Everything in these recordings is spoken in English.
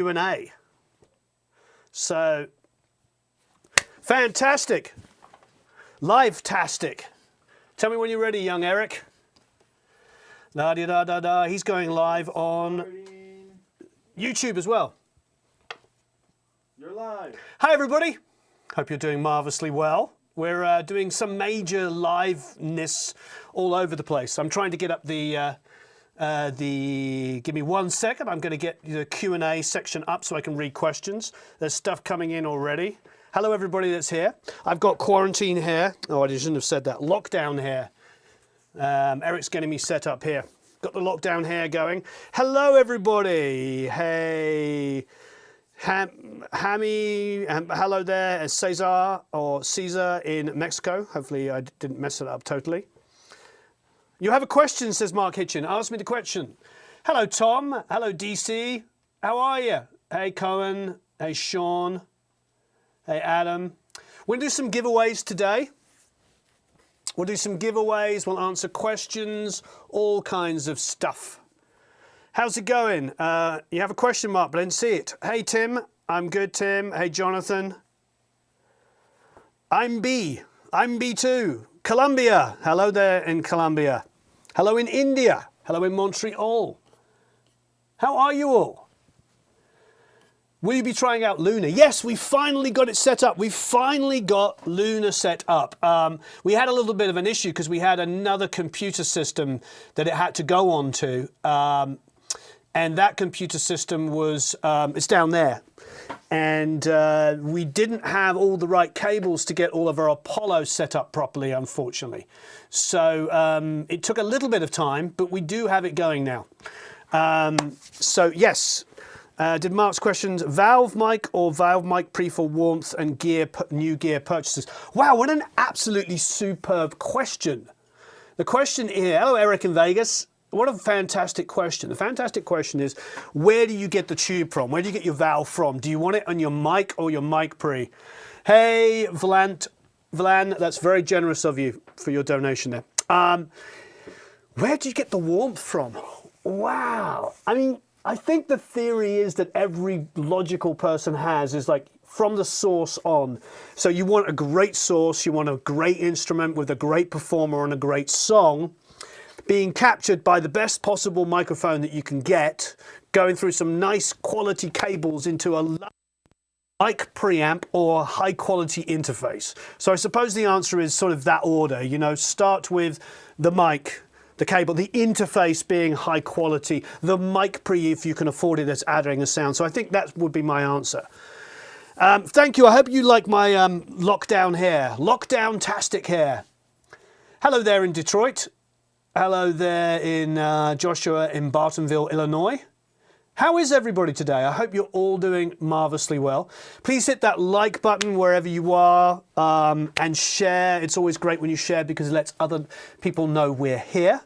Q&A. So, fantastic. Live-tastic. Tell me when you're ready, young Eric. La-di-da-da-da. He's going live on YouTube as well. You're live. Hi, everybody. Hope you're doing marvelously well. We're doing some major liveness all over the place. I'm trying to get up the give me 1 second. I'm going to get the Q&A section up so I can read questions. There's stuff coming in already. Hello, everybody that's here. I've got quarantine hair. Oh, I shouldn't have said that. Lockdown hair. Eric's getting me set up here. Got the lockdown hair going. Hello, everybody. Hey, Hammy, hello there. Cesar or Caesar in Mexico. Hopefully I didn't mess it up totally. You have a question, says Mark Hitchin. Ask me the question. Hello, Tom. Hello, DC. How are you? Hey, Cohen. Hey, Sean. Hey, Adam. We'll do some giveaways today. We'll do some giveaways. We'll answer questions, all kinds of stuff. How's it going? You have a question mark, but I didn't see it. Hey, Tim. I'm good, Tim. Hey, Jonathan. I'm B. I'm B2. Colombia. Hello there in Colombia. Hello in India. Hello in Montreal. How are you all? Will you be trying out Luna? Yes, we finally got it set up. We finally got Luna set up. We had a little bit of an issue because we had another computer system that it had to go on to. And that computer system was, it's down there. And we didn't have all the right cables to get all of our Apollo set up properly, unfortunately. So it took a little bit of time, but we do have it going now. So yes, did Mark's questions, valve mic or valve mic pre for warmth and new gear purchases? Wow, what an absolutely superb question. The question here, hello Eric in Vegas. What a fantastic question. The fantastic question is, where do you get the tube from? Where do you get your valve from? Do you want it on your mic or your mic pre? Hey, Vlan, that's very generous of you for your donation there. Where do you get the warmth from? Wow. I mean, I think the theory is that every logical person has is like from the source on. So you want a great source, you want a great instrument with a great performer and a great song, being captured by the best possible microphone that you can get, going through some nice quality cables into a mic preamp or high quality interface. So I suppose the answer is sort of that order, you know, start with the mic, the cable, the interface being high quality, the mic pre, if you can afford it, that's adding a sound. So I think that would be my answer. Thank you. I hope you like my lockdown hair, lockdown-tastic hair. Hello there in Detroit. Hello there in Joshua in Bartonville, Illinois. How is everybody today? I hope you're all doing marvelously well. Please hit that like button wherever you are and share. It's always great when you share because it lets other people know we're here.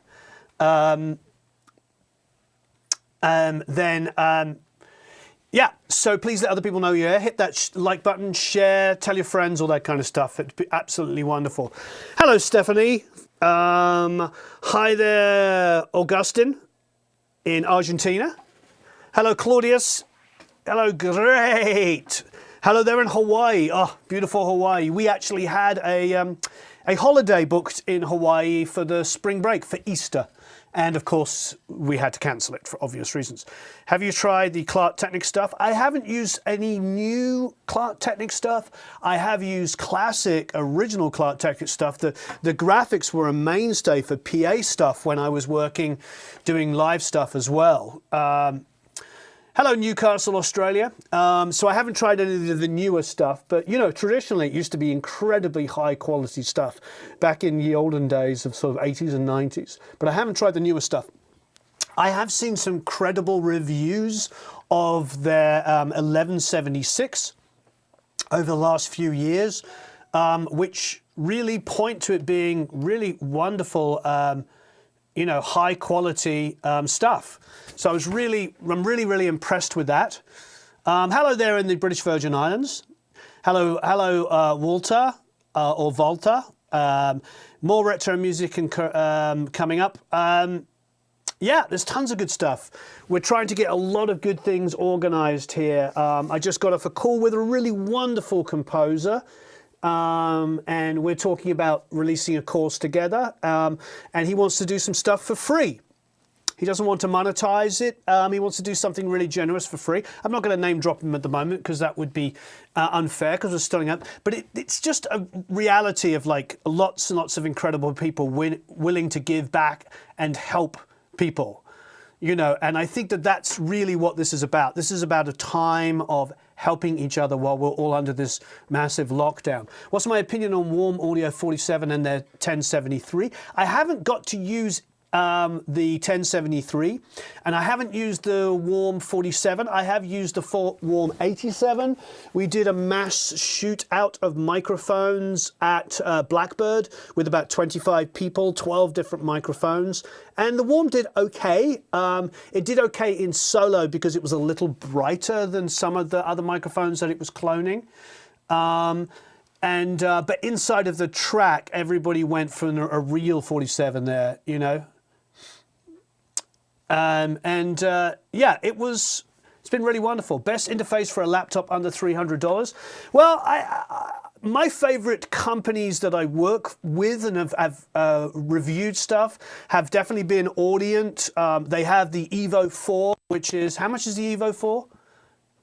Yeah, so please let other people know you're here. Hit that like button, share, tell your friends, all that kind of stuff. It'd be absolutely wonderful. Hello, Stephanie. Hi there, Augustin in Argentina. Hello, Claudius. Hello, great. Hello there in Hawaii. Oh, beautiful Hawaii. We actually had a holiday booked in Hawaii for the spring break, for Easter. And of course, we had to cancel it for obvious reasons. Have you tried the Clark Technic stuff? I haven't used any new Clark Technic stuff. I have used classic, original Clark Technic stuff. The graphics were a mainstay for PA stuff when I was working, doing live stuff as well. Hello, Newcastle, Australia. So I haven't tried any of the newer stuff, but you know, traditionally it used to be incredibly high quality stuff back in the olden days of sort of 80s and 90s, but I haven't tried the newer stuff. I have seen some credible reviews of their 1176 over the last few years, which really point to it being really wonderful, you know, high quality stuff. So I'm really impressed with that. Hello there in the British Virgin Islands. Hello, Walter or Volta. More retro music and coming up. Yeah, there's tons of good stuff. We're trying to get a lot of good things organized here. I just got off a call with a really wonderful composer. And we're talking about releasing a course together. And he wants to do some stuff for free. He doesn't want to monetize it. He wants to do something really generous for free. I'm not going to name drop him at the moment because that would be unfair because we're starting up. But it's just a reality of like lots and lots of incredible people willing to give back and help people. You know, and I think that that's really what this is about. This is about a time of helping each other while we're all under this massive lockdown. What's my opinion on Warm Audio 47 and their 1073? I haven't got to use the 1073 and I haven't used the Warm 47. I have used the Warm 87. We did a mass shoot out of microphones at Blackbird with about 25 people, 12 different microphones, and the Warm did okay. It did okay in solo because it was a little brighter than some of the other microphones that it was cloning. But inside of the track, everybody went for a real 47 there, you know. Yeah, it's been really wonderful. Best interface for a laptop under $300. Well, my favorite companies that I work with and have reviewed stuff have definitely been Audient. They have the Evo 4, which is, how much is the Evo 4?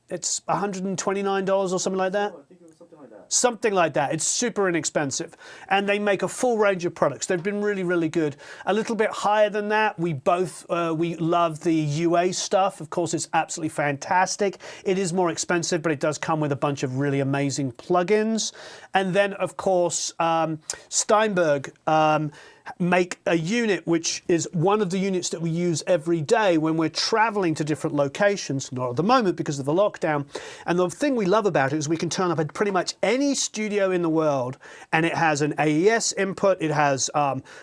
It's $129 or something like that. I think it was something like that. Something like that. It's super inexpensive. And they make a full range of products. They've been really, really good. A little bit higher than that, we both, we love the UA stuff. Of course, it's absolutely fantastic. It is more expensive, but it does come with a bunch of really amazing plugins. And then, of course, Steinberg make a unit which is one of the units that we use every day when we're traveling to different locations, not at the moment because of the lockdown. And the thing we love about it is we can turn up at pretty much any studio in the world, and it has an AES input, it has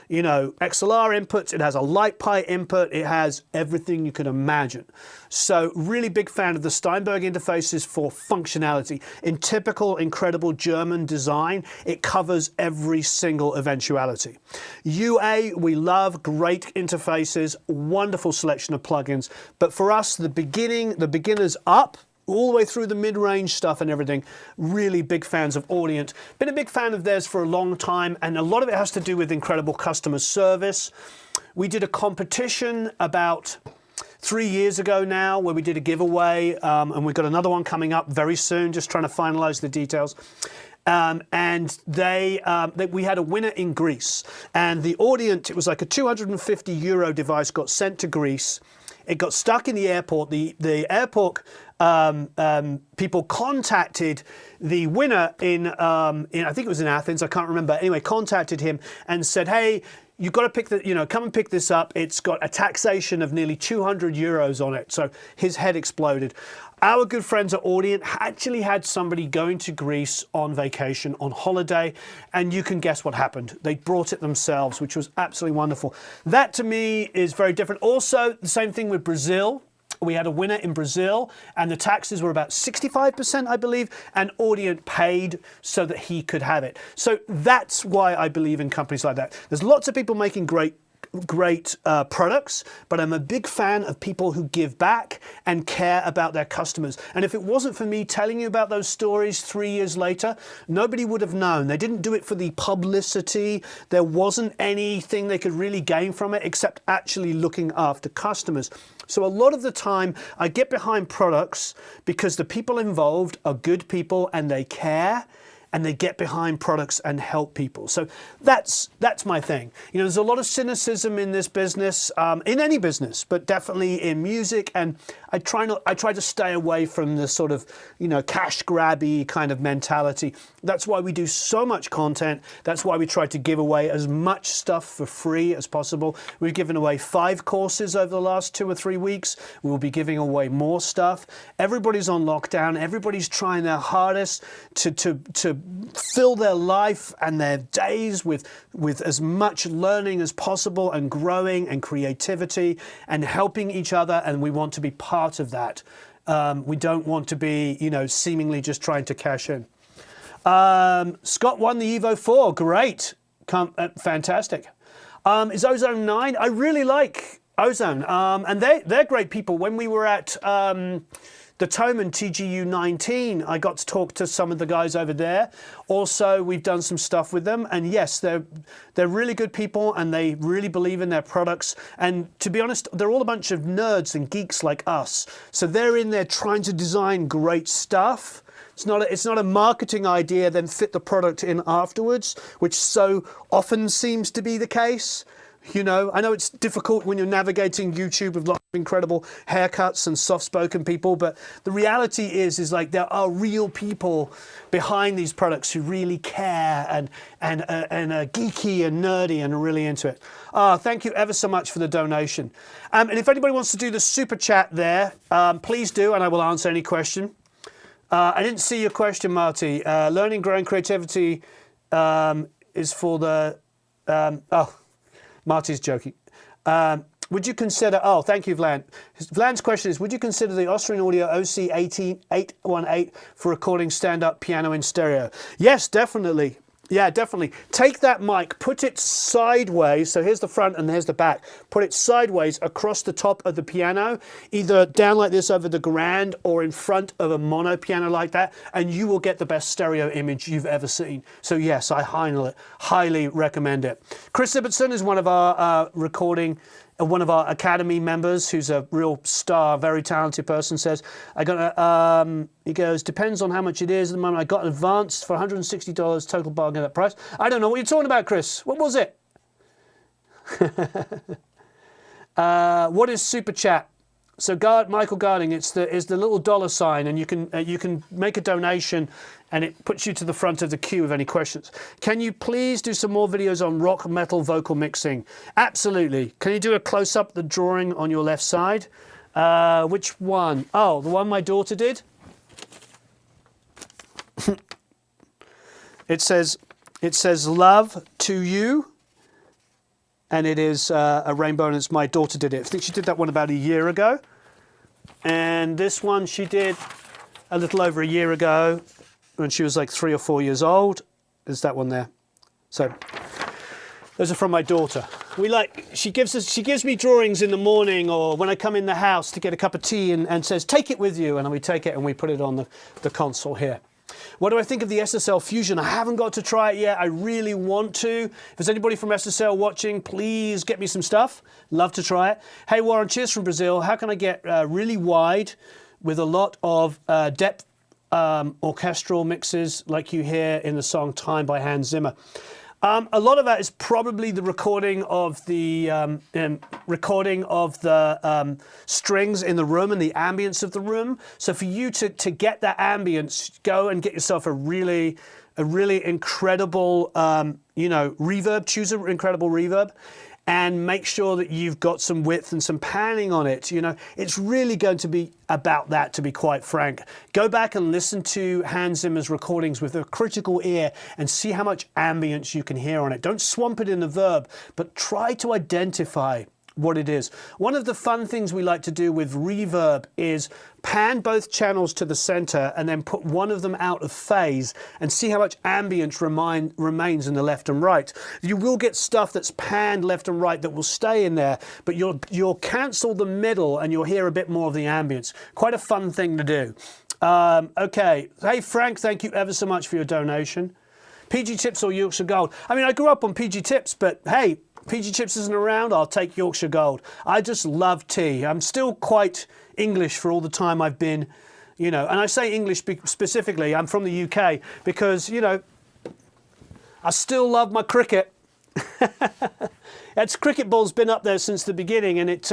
you know, XLR inputs, it has a LightPi input, it has everything you can imagine. So really big fan of the Steinberg interfaces for functionality. In typical incredible German design, it covers every single eventuality. UA, we love, great interfaces, wonderful selection of plugins. But for us, the beginners up, all the way through the mid-range stuff and everything, really big fans of Audient. Been a big fan of theirs for a long time, and a lot of it has to do with incredible customer service. We did a competition about 3 years ago now where we did a giveaway, and we've got another one coming up very soon, just trying to finalize the details. And we had a winner in Greece, and the Audient, it was like a €250 device, got sent to Greece. It got stuck in the airport. The airport people contacted the winner in I think it was in Athens, I can't remember. Anyway, contacted him and said, hey, you've got to pick the, you know, come and pick this up. It's got a taxation of nearly €200 on it. So his head exploded. Our good friends at Audient actually had somebody going to Greece on vacation, on holiday, and you can guess what happened. They brought it themselves, which was absolutely wonderful. That to me is very different. Also, the same thing with Brazil. We had a winner in Brazil, and the taxes were about 65%, I believe, and Audient paid so that he could have it. So that's why I believe in companies like that. There's lots of people making great products, but I'm a big fan of people who give back and care about their customers. And if it wasn't for me telling you about those stories 3 years later, nobody would have known. They didn't do it for the publicity. There wasn't anything they could really gain from it except actually looking after customers. So a lot of the time I get behind products because the people involved are good people and they care, and they get behind products and help people. So that's my thing. You know, there's a lot of cynicism in this business, in any business, but definitely in music. And I try to stay away from the sort of, you know, cash grabby kind of mentality. That's why we do so much content. That's why we try to give away as much stuff for free as possible. We've given away 5 courses over the last 2 or 3 weeks. We will be giving away more stuff. Everybody's on lockdown. Everybody's trying their hardest to fill their life and their days with as much learning as possible and growing and creativity and helping each other, and we want to be part of that. We don't want to be, you know, seemingly just trying to cash in. Scott won the Evo 4, great, fantastic. Is Ozone 9? I really like Ozone. And they're great people. When we were at the Toman TGU 19, I got to talk to some of the guys over there. Also, we've done some stuff with them. And yes, they're really good people and they really believe in their products. And to be honest, they're all a bunch of nerds and geeks like us. So they're in there trying to design great stuff. It's not a marketing idea, then fit the product in afterwards, which so often seems to be the case. You know, I know it's difficult when you're navigating YouTube with lots of incredible haircuts and soft-spoken people, but the reality is like there are real people behind these products who really care and are geeky and nerdy and are really into it. Thank you ever so much for the donation. And if anybody wants to do the super chat there, please do, and I will answer any question. I didn't see your question, Marty. Learning, growing creativity is for the... Marty's joking. Would you consider... Oh, thank you, Vlan. Vlan's question is, would you consider the Austrian Audio OC818 for recording stand-up piano in stereo? Yes, definitely. Yeah, definitely. Take that mic, put it sideways. So here's the front and here's the back. Put it sideways across the top of the piano, either down like this over the grand or in front of a mono piano like that, and you will get the best stereo image you've ever seen. So yes, I highly recommend it. Chris Ibbotson is one of our one of our Academy members who's a real star, very talented person, says, he goes, depends on how much it is at the moment. I got an advance for $160 total bargain at price. I don't know what you're talking about, Chris. What was it? What is Super Chat? So Michael Garding, it's the little dollar sign, and you can make a donation, and it puts you to the front of the queue with any questions. Can you please do some more videos on rock metal vocal mixing? Absolutely. Can you do a close up the drawing on your left side? Which one? Oh, the one my daughter did. It says love to you. And it is a rainbow, and it's my daughter did it. I think she did that one about a year ago. And this one she did a little over a year ago when she was like 3 or 4 years old. There's that one there. So those are from my daughter. She gives me drawings in the morning or when I come in the house to get a cup of tea and says, take it with you. And then we take it and we put it on the console here. What do I think of the SSL Fusion? I haven't got to try it yet. I really want to. If there's anybody from SSL watching, please get me some stuff. Love to try it. Hey, Warren, cheers from Brazil. How can I get really wide with a lot of depth orchestral mixes like you hear in the song Time by Hans Zimmer? A lot of that is probably the recording of the strings in the room and the ambience of the room. So for you to get that ambience, go and get yourself a really incredible reverb. Choose an incredible reverb. And make sure that you've got some width and some panning on it. You know, it's really going to be about that, to be quite frank. Go back and listen to Hans Zimmer's recordings with a critical ear and see how much ambience you can hear on it. Don't swamp it in the verb, but try to identify what it is. One of the fun things we like to do with reverb is pan both channels to the center and then put one of them out of phase and see how much ambience remains in the left and right. You will get stuff that's panned left and right that will stay in there, but you'll cancel the middle and you'll hear a bit more of the ambience. Quite a fun thing to do. Okay. Hey, Frank, thank you ever so much for your donation. PG Tips or Yorkshire Gold? I mean, I grew up on PG Tips, but hey, PG Tips isn't around, I'll take Yorkshire Gold. I just love tea. I'm still quite English for all the time I've been, and I say English specifically, I'm from the UK, because, I still love my cricket. That cricket ball's been up there since the beginning, and it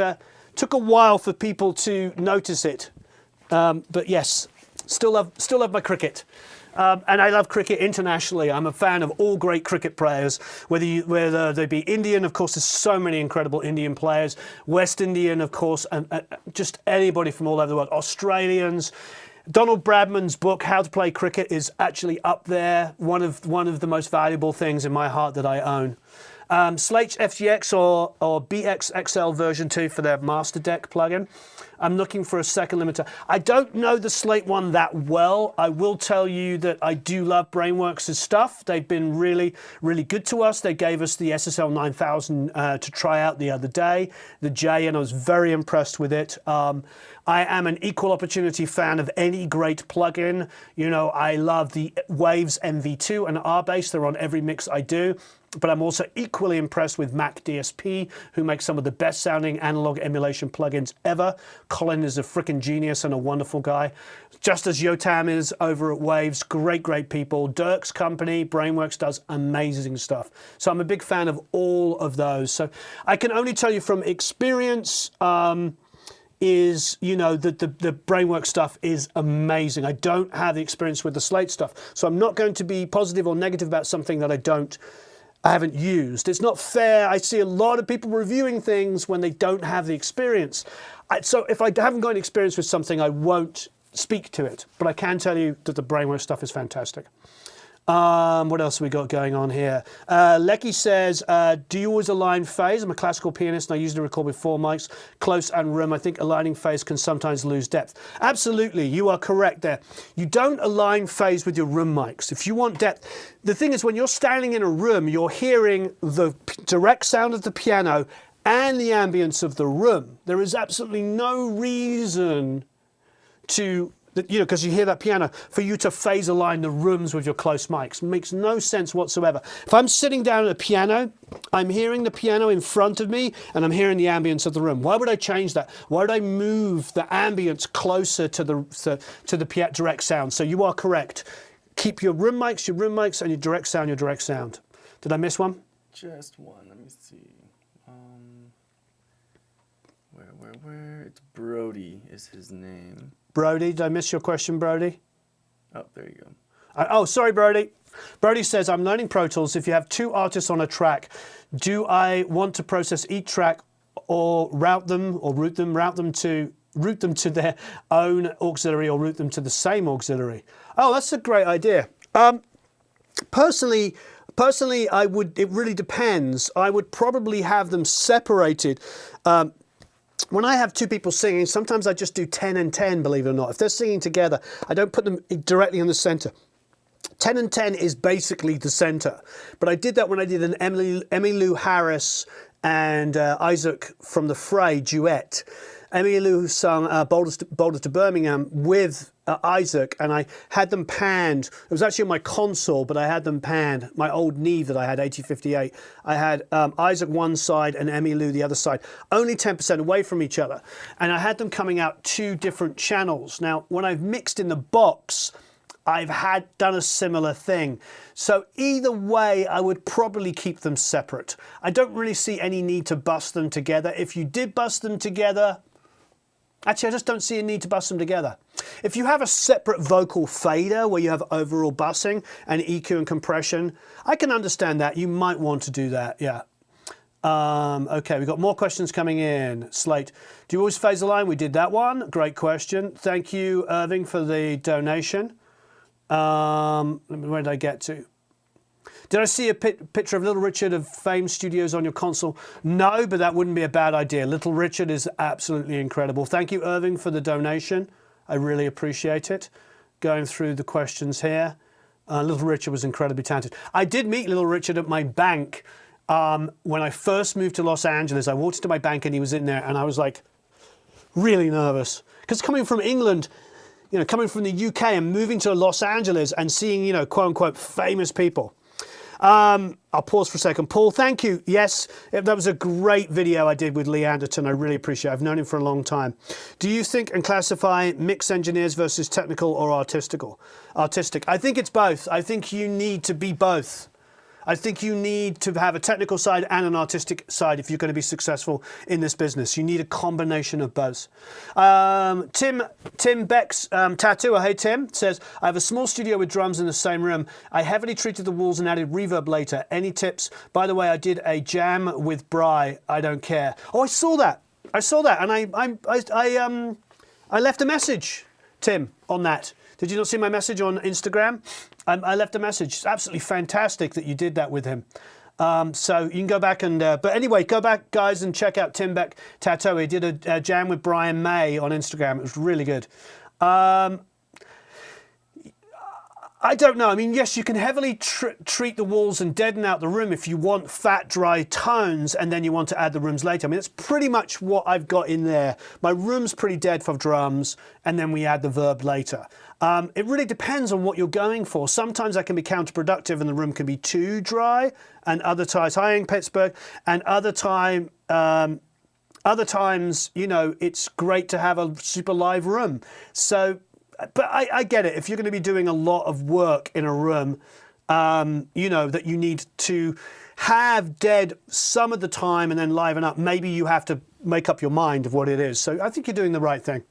took a while for people to notice it. But yes, still love my cricket. And I love cricket internationally. I'm a fan of all great cricket players, whether they be Indian. Of course, there's so many incredible Indian players. West Indian, of course, and just anybody from all over the world. Australians. Donald Bradman's book, How to Play Cricket, is actually up there. One of the most valuable things in my heart that I own. Slate FGX or BX XL version 2 for their Master Deck plugin. I'm looking for a second limiter. I don't know the Slate one that well. I will tell you that I do love Brainworks' stuff. They've been really, really good to us. They gave us the SSL 9000 to try out the other day, the J, and I was very impressed with it. I am an equal opportunity fan of any great plugin. You know, I love the Waves MV2 and R-Bass. They're on every mix I do. But I'm also equally impressed with Mac DSP, who makes some of the best sounding analog emulation plugins ever. Colin is a freaking genius and a wonderful guy. Just as Yotam is over at Waves. Great, great people. Dirk's company, Brainworks, does amazing stuff. So I'm a big fan of all of those. So I can only tell you from experience, is, you know, the Brainworks stuff is amazing. I don't have the experience with the Slate stuff. So I'm not going to be positive or negative about something that I haven't used. It's not fair. I see a lot of people reviewing things when they don't have the experience. So if I haven't got any experience with something, I won't speak to it. But I can tell you that the Brainworks stuff is fantastic. What else have we got going on here? Lecky says, do you always align phase? I'm a classical pianist and I usually record with 4 mics, close and room. I think aligning phase can sometimes lose depth. Absolutely, you are correct there. You don't align phase with your room mics. If you want depth, the thing is when you're standing in a room, you're hearing the direct sound of the piano and the ambience of the room. There is absolutely no reason to, you know, because you hear that piano, for you to phase align the rooms with your close mics. It makes no sense whatsoever. If I'm sitting down at a piano, I'm hearing the piano in front of me and I'm hearing the ambience of the room. Why would I change that? Why would I move the ambience closer to the direct sound? So you are correct. Keep your room mics, and your direct sound, Did I miss one? Just one. Let me see. Where? It's Brody is his name. Brody, did I miss your question, Brody? Oh, there you go. Oh, sorry, Brody. Brody says, I'm learning Pro Tools. If you have 2 artists on a track, do I want to process each track or route them to their own auxiliary or route them to the same auxiliary? Oh, that's a great idea. Personally, it really depends. I would probably have them separated. When I have 2 people singing, sometimes I just do 10 and 10, believe it or not. If they're singing together, I don't put them directly in the center. 10 and 10 is basically the center. But I did that when I did an Emmylou Harris and Isaac from the Fray duet. Emmylou sung Boulder to Birmingham with Isaac, and I had them panned. It was actually on my console, but I had them panned. My old Neve that I had, 8058. I had Isaac one side and Emmylou the other side, only 10% away from each other. And I had them coming out 2 different channels. Now, when I've mixed in the box, I've done a similar thing. So either way, I would probably keep them separate. I don't really see any need to bust them together. If you did bust them together, actually, I just don't see a need to bust them together. If you have a separate vocal fader where you have overall bussing and EQ and compression, I can understand that. You might want to do that, yeah. Okay, we've got more questions coming in. Slate, do you always phase align? We did that one. Great question. Thank you, Irving, for the donation. Where did I get to? Did I see a picture of Little Richard of Fame Studios on your console? No, but that wouldn't be a bad idea. Little Richard is absolutely incredible. Thank you, Irving, for the donation. I really appreciate it. Going through the questions here. Little Richard was incredibly talented. I did meet Little Richard at my bank when I first moved to Los Angeles. I walked into my bank and he was in there and I was like really nervous. Because coming from England, you know, coming from the UK and moving to Los Angeles and seeing, you know, quote unquote famous people. I'll pause for a second. Paul, thank you. Yes, that was a great video I did with Lee Anderton. I really appreciate it. I've known him for a long time. Do you think and classify mix engineers versus technical or artistic? I think it's both. I think you need to be both. I think you need to have a technical side and an artistic side if you're going to be successful in this business. You need a combination of both. Tim Beck's tattoo, hey Tim, says, I have a small studio with drums in the same room. I heavily treated the walls and added reverb later. Any tips? By the way, I did a jam with Bry. I don't care. Oh, I saw that. And I left a message, Tim, on that. Did you not see my message on Instagram? I left a message. It's absolutely fantastic that you did that with him. So you can go back and, but anyway, go back, guys, and check out Tim Beck Tattoo. He did a jam with Brian May on Instagram. It was really good. I don't know. I mean, yes, you can heavily treat the walls and deaden out the room if you want fat, dry tones, and then you want to add the rooms later. I mean, that's pretty much what I've got in there. My room's pretty dead for drums, and then we add the verb later. It really depends on what you're going for. Sometimes that can be counterproductive, and the room can be too dry, and other times, hi in Pittsburgh, and other times, you know, it's great to have a super live room. So. But I get it. If you're going to be doing a lot of work in a room, you know, that you need to have dead some of the time and then liven up, maybe you have to make up your mind of what it is. So I think you're doing the right thing.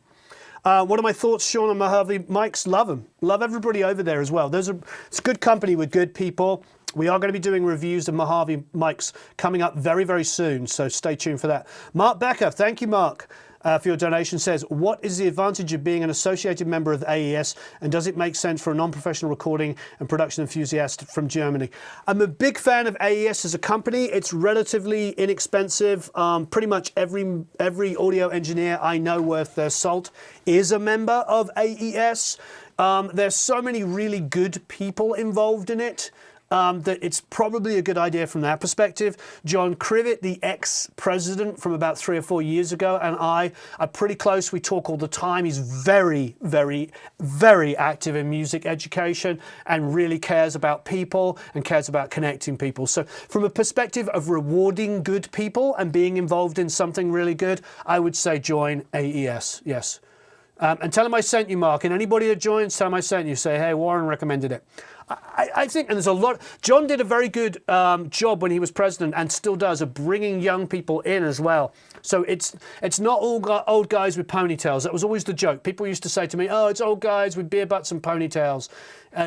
What are my thoughts, Sean, on Mojave mics? Love them. Love everybody over there as well. It's a good company with good people. We are going to be doing reviews of Mojave mics coming up very, very soon. So stay tuned for that. Mark Becker, thank you, Mark. For your donation, says, what is the advantage of being an associated member of AES, and does it make sense for a non-professional recording and production enthusiast from Germany? I'm a big fan of AES as a company. It's relatively inexpensive. Pretty much every audio engineer I know worth their salt is a member of AES. There's so many really good people involved in it. That it's probably a good idea from that perspective. John Crivet, the ex-president from about 3 or 4 years ago, and I are pretty close. We talk all the time. He's very, very, very active in music education and really cares about people and cares about connecting people. So from a perspective of rewarding good people and being involved in something really good, I would say join AES, yes. And tell him I sent you, Mark. And anybody that joins, tell him I sent you. Say, hey, Warren recommended it. I think, and there's a lot, John did a very good job when he was president and still does of bringing young people in as well. So it's not all old guys with ponytails. That was always the joke. People used to say to me, oh, it's old guys with beer butts and ponytails.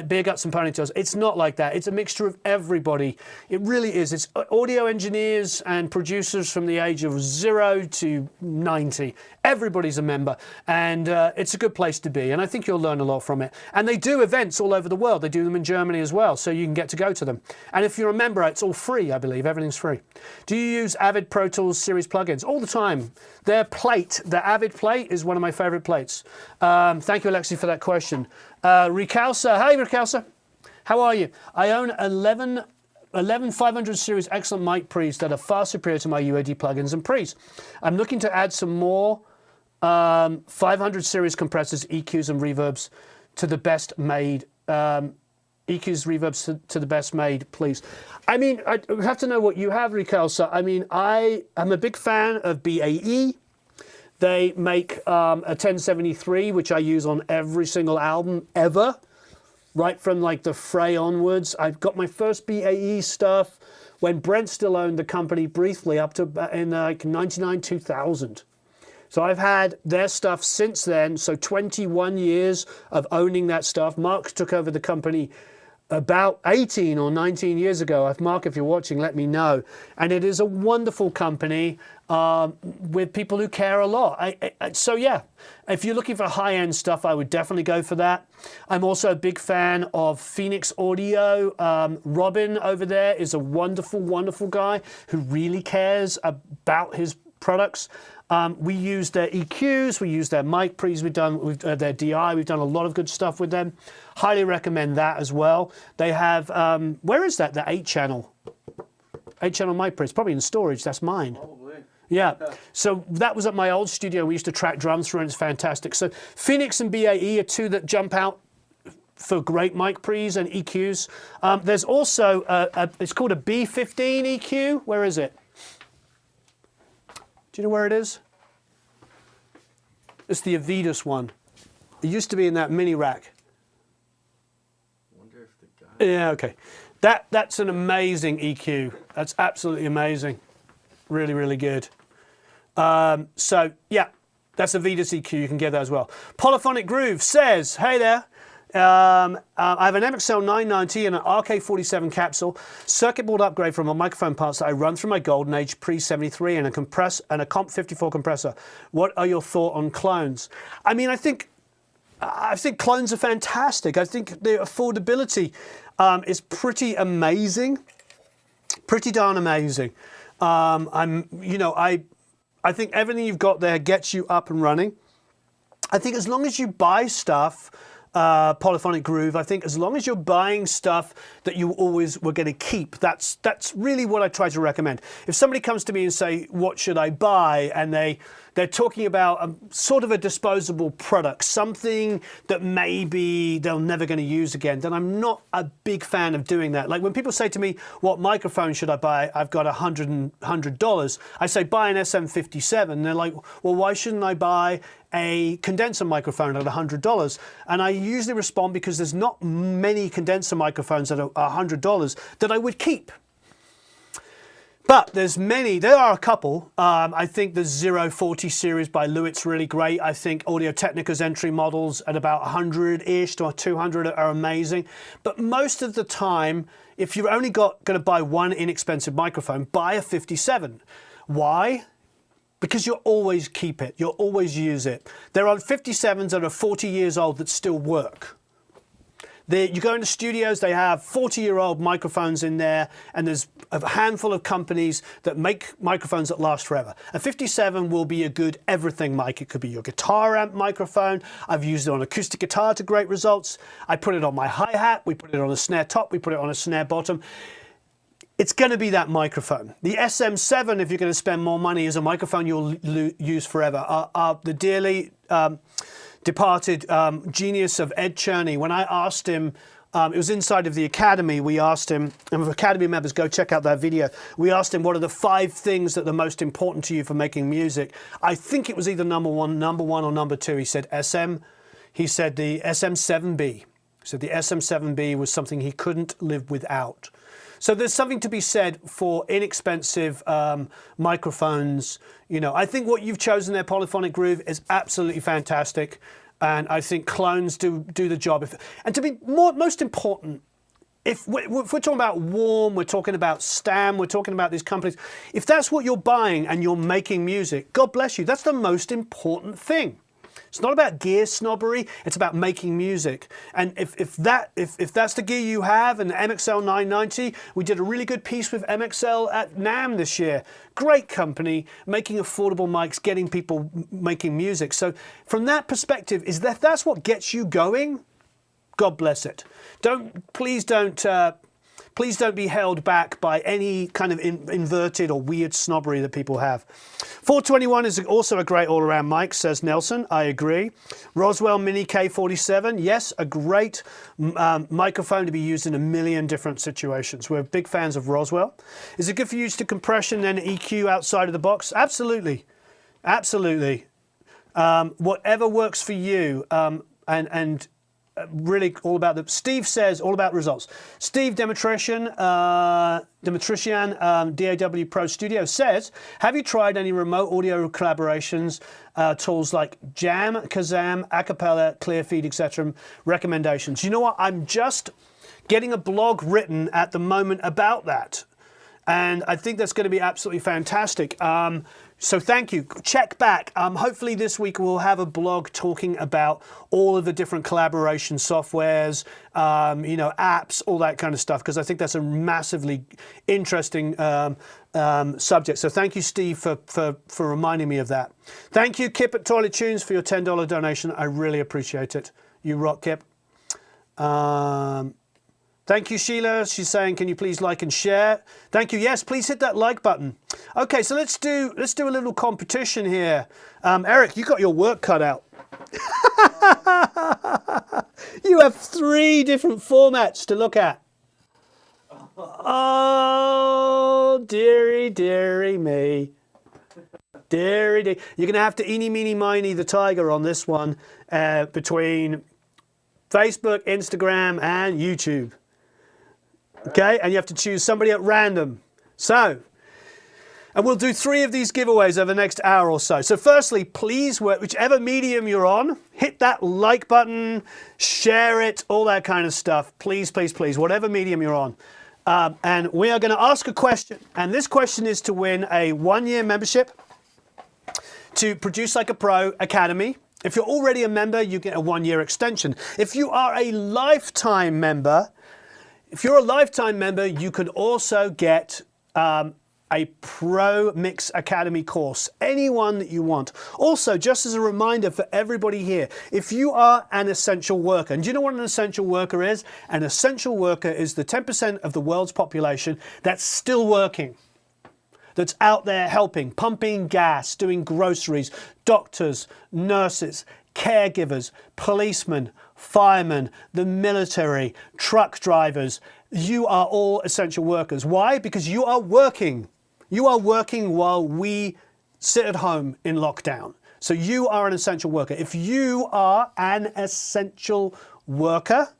Beer guts and ponytails. It's not like that. It's a mixture of everybody. It really is. It's audio engineers and producers from the age of 0 to 90. Everybody's a member, and it's a good place to be. And I think you'll learn a lot from it. And they do events all over the world. They do them in Germany as well, so you can get to go to them. And if you're a member, it's all free, I believe. Everything's free. Do you use Avid Pro Tools series plugins? All the time. Their plate, the Avid plate, is one of my favorite plates. Thank you, Alexi, for that question. Ricalsa, hey Ricalsa, how are you? I own 11 500 series excellent mic pre's that are far superior to my UAD plugins and pre's. I'm looking to add some more 500 series compressors, EQs and reverbs to the best made, EQs, reverbs to the best made, please. I mean, I have to know what you have, Ricalsa. I mean, I am a big fan of BAE. They make a 1073, which I use on every single album ever, right from like the Fray onwards. I've got my first BAE stuff when Brent still owned the company briefly up to in like 99, 2000. So I've had their stuff since then. So 21 years of owning that stuff. Mark took over the company about 18 or 19 years ago. Mark, if you're watching, let me know. And it is a wonderful company with people who care a lot. So yeah, if you're looking for high-end stuff, I would definitely go for that. I'm also a big fan of Phoenix Audio. Robin over there is a wonderful, wonderful guy who really cares about his products. We use their EQs, we use their mic pre's, we've done their DI, we've done a lot of good stuff with them. Highly recommend that as well. They have, where is that? The 8-channel mic pre. It's probably in storage, that's mine. Probably. Yeah, so that was at my old studio. We used to track drums through, and it's fantastic. So Phoenix and BAE are two that jump out for great mic pre's and EQs. There's also, it's called a B15 EQ. Where is it? Do you know where it is? It's the Avidas one. It used to be in that mini rack. Wonder if the guy... Yeah, okay. That's an amazing EQ. That's absolutely amazing. Really, really good. So, yeah, that's Avidas EQ. You can get that as well. Polyphonic Groove says, hey there. I have an MXL 990 and an RK47 capsule, circuit board upgrade from my microphone parts that I run through my Golden Age Pre-73 and a Comp 54 compressor. What are your thoughts on clones? I mean, I think clones are fantastic. I think the affordability is pretty amazing. Pretty darn amazing. I think everything you've got there gets you up and running. I think as long as you buy stuff, Polyphonic Groove, I think as long as you're buying stuff that you always were going to keep, that's really what I try to recommend. If somebody comes to me and say, what should I buy? And they're talking about sort of a disposable product, something that maybe they're never going to use again, then I'm not a big fan of doing that. Like when people say to me, what microphone should I buy? I've got $100. I say, buy an SM57. And they're like, well, why shouldn't I buy a condenser microphone at $100? And I usually respond because there's not many condenser microphones that are $100 that I would keep. But there are a couple. I think the 040 series by Lewitt's really great. I think Audio Technica's entry models at about 100-ish to 200 are amazing. But most of the time, if you're only going to buy one inexpensive microphone, buy a 57. Why? Because you'll always keep it. You'll always use it. There are 57s that are 40 years old that still work. You go into studios, they have 40-year-old microphones in there, and there's a handful of companies that make microphones that last forever. A 57 will be a good everything mic. It could be your guitar amp microphone. I've used it on acoustic guitar to great results. I put it on my hi-hat. We put it on a snare top. We put it on a snare bottom. It's going to be that microphone. The SM7, if you're going to spend more money, is a microphone you'll use forever. The dearly departed genius of Ed Cherney, when I asked him, it was inside of the Academy, we asked him, and if Academy members go check out that video, we asked him what are the 5 things that are most important to you for making music. I think it was either number one or number 2. He said he said the SM7B. He said the SM7B was something he couldn't live without. So there's something to be said for inexpensive microphones. You know, I think what you've chosen there, Polyphonic Groove, is absolutely fantastic. And I think clones do the job. And to be most important, if we're talking about Warm, we're talking about Stam, we're talking about these companies, if that's what you're buying and you're making music, God bless you, that's the most important thing. It's not about gear snobbery, it's about making music. And if that's the gear you have, and the MXL 990, we did a really good piece with MXL at NAMM this year. Great company, making affordable mics, getting people making music. So from that perspective, that's what gets you going, God bless it. Please don't be held back by any kind of inverted or weird snobbery that people have. 421 is also a great all-around mic, says Nelson. I agree. Roswell Mini K47, yes, a great microphone to be used in a million different situations. We're big fans of Roswell. Is it good for use to compression and EQ outside of the box? Absolutely. Absolutely. Whatever works for you. And really all about Steve says all about results. Steve Demetrician, DAW Pro Studio says, have you tried any remote audio collaborations tools like Jam, Kazam, Acapella, Clearfeed, etc.? Recommendations. You know what? I'm just getting a blog written at the moment about that. And I think that's going to be absolutely fantastic. So thank you. Check back. Hopefully this week we'll have a blog talking about all of the different collaboration softwares, apps, all that kind of stuff, because I think that's a massively interesting subject. So thank you, Steve, for reminding me of that. Thank you, Kip at Toilet Tunes, for your $10 donation. I really appreciate it. You rock, Kip. Thank you, Sheila. She's saying, can you please like and share? Thank you. Yes, please hit that like button. Okay, so let's do a little competition here. Eric, you got your work cut out. You have 3 different formats to look at. Oh, dearie, dearie me. Dearie, dearie. You're going to have to eeny, meeny, miny the tiger on this one between Facebook, Instagram, and YouTube. Okay, and you have to choose somebody at random. So, and we'll do 3 of these giveaways over the next hour or so. So firstly, please, whichever medium you're on, hit that like button, share it, all that kind of stuff. Please, please, please, whatever medium you're on. And we are going to ask a question. And this question is to win a 1-year membership to Produce Like a Pro Academy. If you're already a member, you get a 1-year extension. If you are a lifetime member, you can also get a Pro Mix Academy course, anyone that you want. Also, just as a reminder for everybody here, if you are an essential worker, and do you know what an essential worker is? An essential worker is the 10% of the world's population that's still working, that's out there helping, pumping gas, doing groceries, doctors, nurses, caregivers, policemen, firemen, the military, truck drivers. You are all essential workers. Why? Because you are working. You are working while we sit at home in lockdown. So you are an essential worker. If you are an essential worker,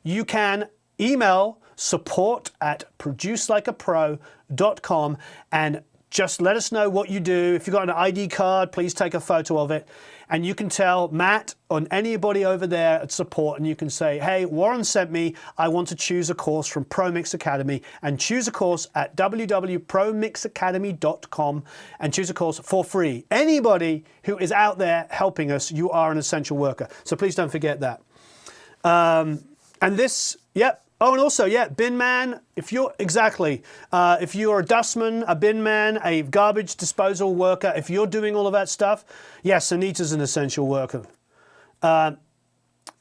you can email support@producelikeapro.com and just let us know what you do. If you've got an ID card, please take a photo of it. And you can tell Matt or anybody over there at support, and you can say, hey, Warren sent me, I want to choose a course from Pro Mix Academy, and choose a course at www.promixacademy.com and choose a course for free. Anybody who is out there helping us, you are an essential worker. So please don't forget that. And this, yep. Oh, and also, yeah, bin man, if you're, exactly, if you're a dustman, a bin man, a garbage disposal worker, if you're doing all of that stuff, yes, Anita's an essential worker.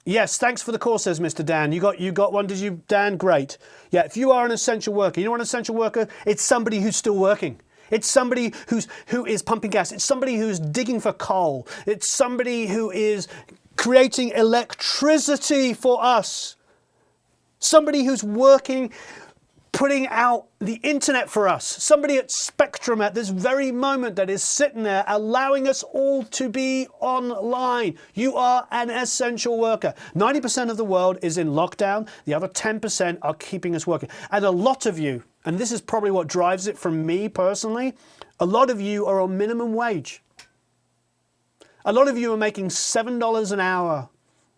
Yes, thanks for the course, says Mr. Dan. You got one, did you, Dan? Great. Yeah, if you are an essential worker, you know what an essential worker? It's somebody who's still working. It's somebody who is pumping gas. It's somebody who's digging for coal. It's somebody who is creating electricity for us. Somebody who's working, putting out the internet for us. Somebody at Spectrum at this very moment that is sitting there allowing us all to be online. You are an essential worker. 90% of the world is in lockdown. The other 10% are keeping us working. And a lot of you, and this is probably what drives it from me personally, a lot of you are on minimum wage. A lot of you are making $7 an hour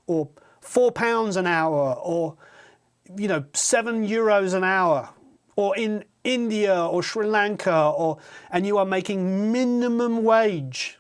or £4 an hour or €7 an hour, or in India or Sri Lanka, and you are making minimum wage,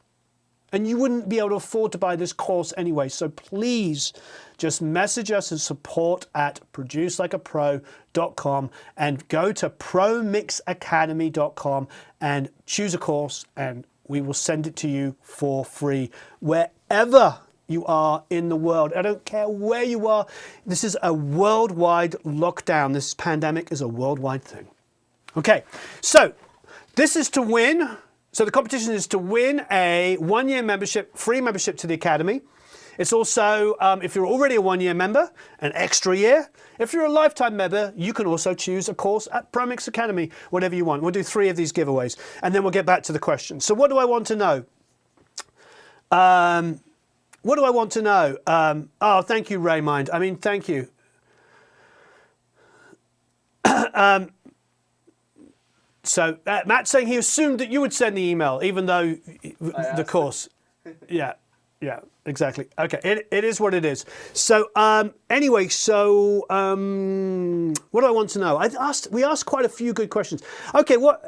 and you wouldn't be able to afford to buy this course anyway. So please just message us at support@producelikeapro.com and go to promixacademy.com and choose a course, and we will send it to you for free wherever you are in the world. I don't care where you are. This is a worldwide lockdown. This pandemic is a worldwide thing. Okay, so this is to win. So the competition is to win a one-year membership, free membership to the Academy. It's also, if you're already a one-year member, an extra year. If you're a lifetime member, you can also choose a course at Pro Mix Academy, whatever you want. We'll do 3 of these giveaways, and then we'll get back to the question. So what do I want to know? What do I want to know? Oh, thank you, Raymind. I mean, thank you. So Matt's saying he assumed that you would send the email, even though the course. Yeah, exactly. Okay, it is what it is. So anyway, so what do I want to know? We asked quite a few good questions. Okay, what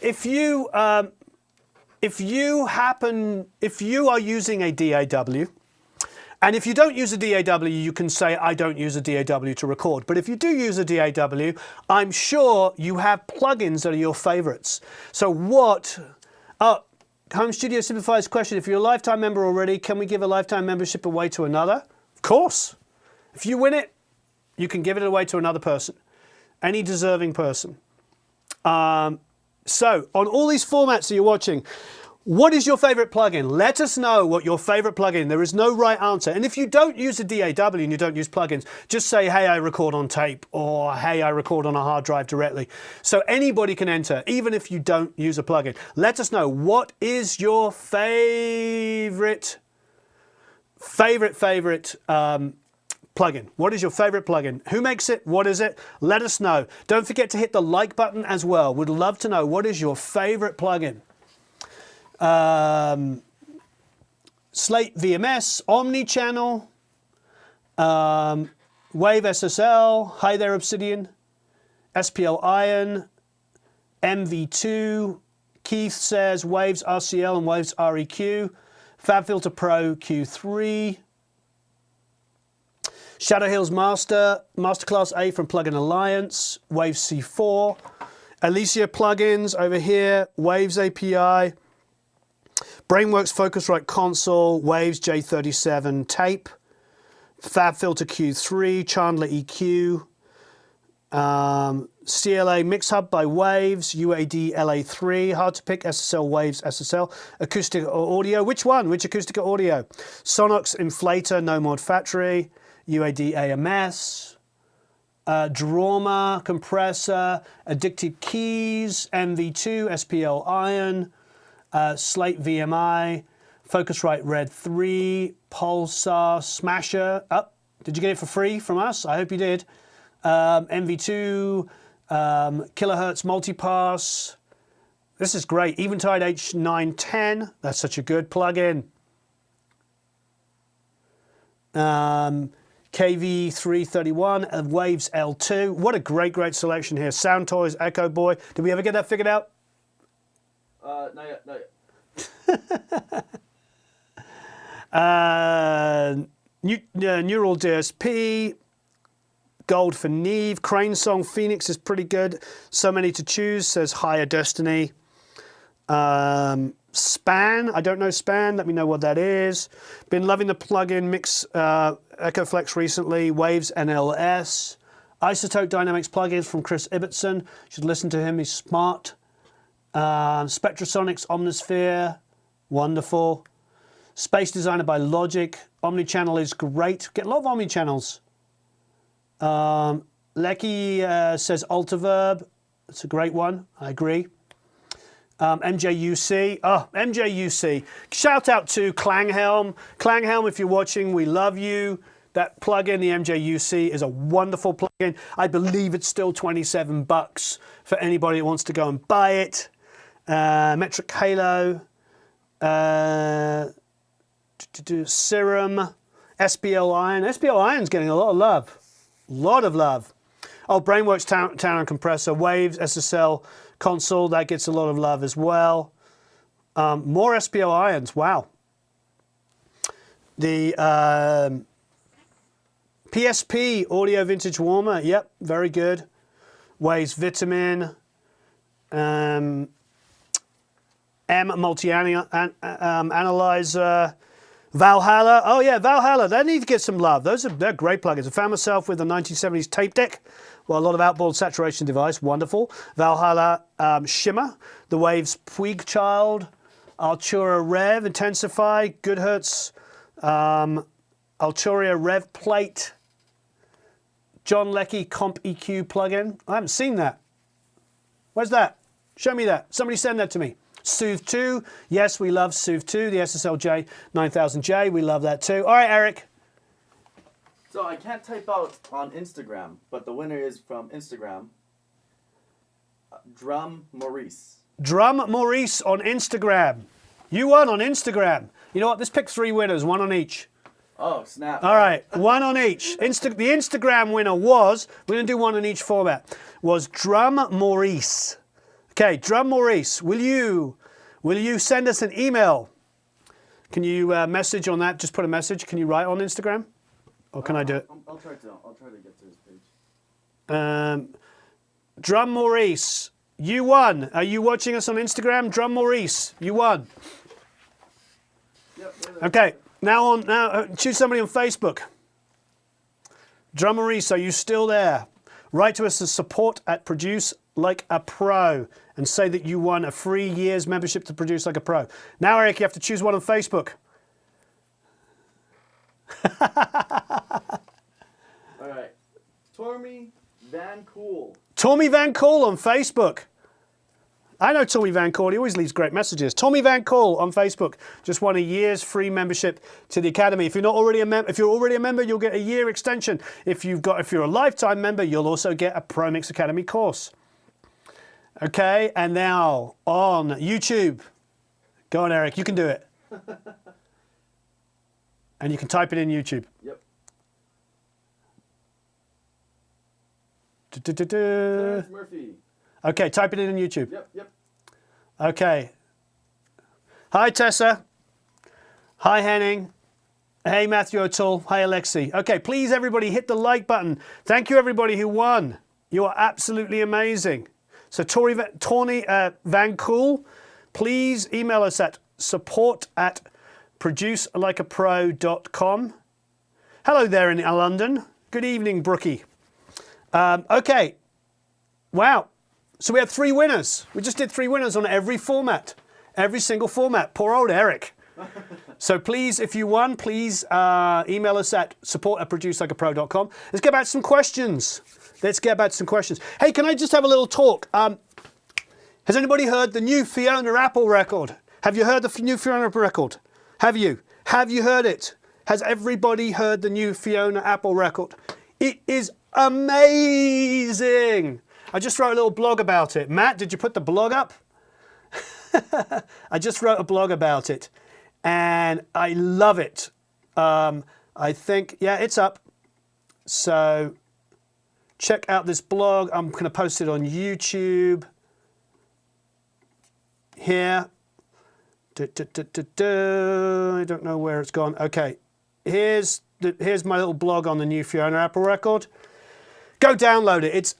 if you are using a DAW, and if you don't use a DAW, you can say, I don't use a DAW to record. But if you do use a DAW, I'm sure you have plugins that are your favorites. So what, Home Studio Simplified's question, if you're a lifetime member already, can we give a lifetime membership away to another? Of course. If you win it, you can give it away to another person, any deserving person. So, on all these formats that you're watching, what is your favorite plugin? Let us know what your favorite plugin. There is no right answer. And if you don't use a DAW and you don't use plugins, just say, hey, I record on tape, or hey, I record on a hard drive directly. So anybody can enter, even if you don't use a plugin. Let us know, what is your favorite plugin? What is your favorite plugin? Who makes it? What is it? Let us know. Don't forget to hit the like button as well. We'd love to know, what is your favorite plugin? Slate VMS, Omnichannel, Wave SSL, hi there Obsidian, SPL Iron, MV2, Keith says Waves RCL and Waves REQ, FabFilter Pro Q3, Shadow Hills Masterclass A from Plugin Alliance, Wave C4, Alicia plugins over here, Waves API, Brainworks Focusrite console, Waves J37 tape, FabFilter Q3, Chandler EQ, CLA Mix Hub by Waves, UAD LA3, hard to pick, SSL Waves SSL, acoustic audio, which one? Which acoustic audio? Sonox Inflator, No Mod Factory, UAD AMS, Drama Compressor, Addicted Keys, MV2, SPL Iron, Slate VMI, Focusrite Red 3, Pulsar Smasher. Did you get it for free from us? I hope you did. MV2, Kilohertz Multipass. This is great. Eventide H910. That's such a good plugin. KV331 and Waves L2. What a great selection here. Sound Toys, Echo Boy. Did we ever get that figured out? Not yet. Neural DSP. Gold for Neve. Crane Song Phoenix is pretty good. So many to choose, says Higher Destiny. Span, I don't know Span, let me know what that is. Been loving the plugin Mix EchoFlex recently. Waves NLS. Isotope Dynamics plugins from Chris Ibbotson. Should listen to him, he's smart. Spectrasonics Omnisphere, wonderful. Space Designer by Logic. Omnichannel is great. Get a lot of omnichannels. Lecky says Altiverb. It's a great one. I agree. MJUC. Oh, MJUC. Shout out to Klanghelm. Klanghelm, if you're watching, we love you. That plugin, the MJUC, is a wonderful plugin. I believe it's still 27 bucks for anybody that wants to go and buy it. Metric Halo. Serum. SPL Iron. SPL Iron's getting a lot of love. Lot of love. Oh, Brainworks Tower and Compressor, Waves, SSL console, that gets a lot of love as well. More SPL Irons, wow. The PSP Audio Vintage Warmer, yep, very good. Waves Vitamin. M Multi-Analyzer. Valhalla, oh yeah, Valhalla, they need to get some love. They're great plugins. I found myself with the 1970s tape deck. Well, a lot of outboard saturation device, wonderful. Valhalla Shimmer, the Waves Puig Child, Altura Rev Intensify, Goodhertz, Alturia Rev Plate, John Leckie Comp EQ plugin. I haven't seen that. Where's that? Show me that. Somebody send that to me. Soothe 2, yes, we love Soothe 2, the SSLJ 9000J, we love that too. All right, Eric. So I can't type out on Instagram, but the winner is from Instagram. Drum Maurice. Drum Maurice on Instagram. You won on Instagram. You know what? Let's pick 3 winners, 1 on each. Oh, snap. All right, 1 on each. The Instagram winner was, we're going to do 1 on each format, was Drum Maurice. Okay, Drum Maurice, will you send us an email? Can you message on that? Just put a message. Can you write on Instagram? Or can I do it? I'll try to get to his page. Drum Maurice, you won. Are you watching us on Instagram? Drum Maurice, you won. Yep, okay, now choose somebody on Facebook. Drum Maurice, are you still there? Write to us at support@Produce Like a Pro and say that you won a free year's membership to Produce Like a Pro. Now, Eric, you have to choose one on Facebook. All right. Tormy Van Cool. Tommy Van Cool on Facebook. I know Tommy Van Cool. He always leaves great messages. Tommy Van Cool on Facebook just won a year's free membership to the Academy. If you're already a member, you'll get a year extension. If you're a lifetime member, you'll also get a Pro Mix Academy course. Okay, and now on YouTube. Go on, Eric. You can do it. And you can type it in YouTube. Yep. Clarence Murphy. Okay, type it in YouTube. Yep. Okay. Hi, Tessa. Hi, Henning. Hey, Matthew O'Toole. Hi, Alexi. Okay, please, everybody, hit the like button. Thank you, everybody who won. You are absolutely amazing. So Tawny Van Cool, please email us at support@producelikeapro.com. Hello there in London. Good evening, Brookie. Okay. Wow. So we have 3 winners. We just did 3 winners on every format. Every single format. Poor old Eric. So please, if you won, please email us at support@producelikeapro.com. Let's get back to some questions. Hey, can I just have a little talk? Has anybody heard the new Fiona Apple record? Have you heard the new Fiona Apple record? Have you? Have you heard it? Has everybody heard the new Fiona Apple record? It is amazing. I just wrote a little blog about it. Matt, did you put the blog up? I just wrote a blog about it. And I love it. I think, yeah, it's up. So check out this blog. I'm going to post it on YouTube. Here. I don't know where it's gone. Okay. Here's my little blog on the new Fiona Apple record. Go download it.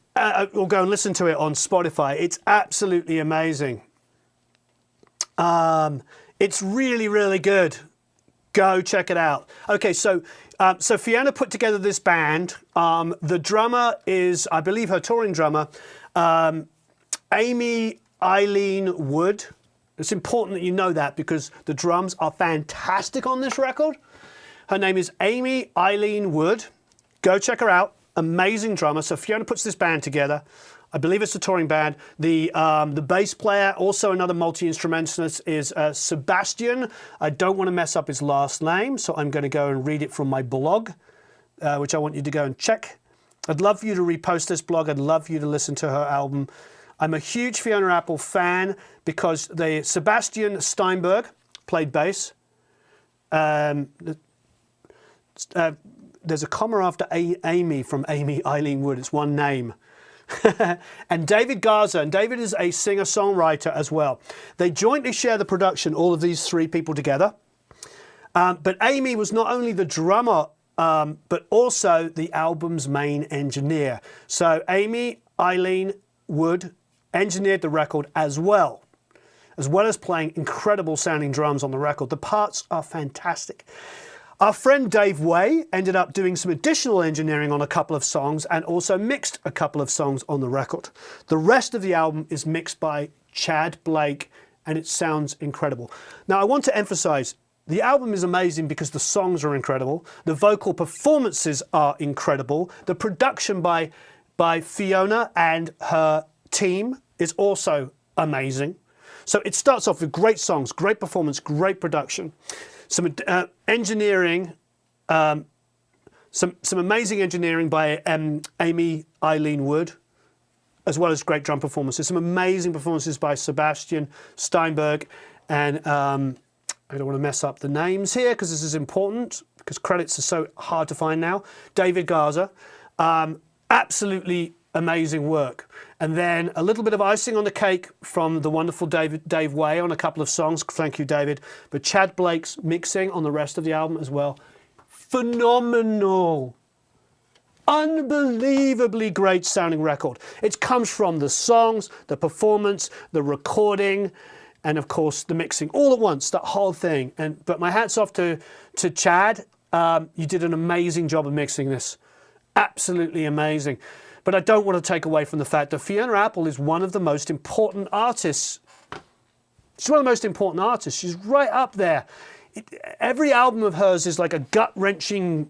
Or go and listen to it on Spotify. It's absolutely amazing. It's really, really good. Go check it out. Okay, so Fiona put together this band. The drummer is, I believe, her touring drummer, Amy Eileen Wood. It's important that you know that because the drums are fantastic on this record. Her name is Amy Eileen Wood. Go check her out. Amazing drummer. So Fiona puts this band together. I believe it's a touring band. The bass player, also another multi-instrumentalist, is Sebastian. I don't want to mess up his last name, so I'm going to go and read it from my blog, which I want you to go and check. I'd love for you to repost this blog. I'd love for you to listen to her album. I'm a huge Fiona Apple fan because Sebastian Steinberg played bass. There's a comma after Amy from Amy Eileen Wood. It's one name. And David Garza, and David is a singer-songwriter as well. They jointly share the production, all of these 3 people together. But Amy was not only the drummer, but also the album's main engineer. So Amy Eileen Wood engineered the record as well as playing incredible sounding drums on the record. The parts are fantastic. Our friend Dave Way ended up doing some additional engineering on a couple of songs and also mixed a couple of songs on the record. The rest of the album is mixed by Chad Blake and it sounds incredible. Now I want to emphasize, the album is amazing because the songs are incredible, the vocal performances are incredible, the production by Fiona and her team is also amazing. So it starts off with great songs, great performance, great production. Some engineering, some amazing engineering by Amy Eileen Wood, as well as great drum performances. Some amazing performances by Sebastian Steinberg, and I don't want to mess up the names here because this is important, because credits are so hard to find now. David Garza, absolutely amazing work. And then a little bit of icing on the cake from the wonderful Dave Way on a couple of songs. Thank you, David. But Chad Blake's mixing on the rest of the album as well. Phenomenal. Unbelievably great sounding record. It comes from the songs, the performance, the recording, and of course the mixing all at once, that whole thing. But my hat's off to Chad. You did an amazing job of mixing this. Absolutely amazing. But I don't want to take away from the fact that Fiona Apple is one of the most important artists. She's one of the most important artists. She's right up there. Every album of hers is like a gut-wrenching,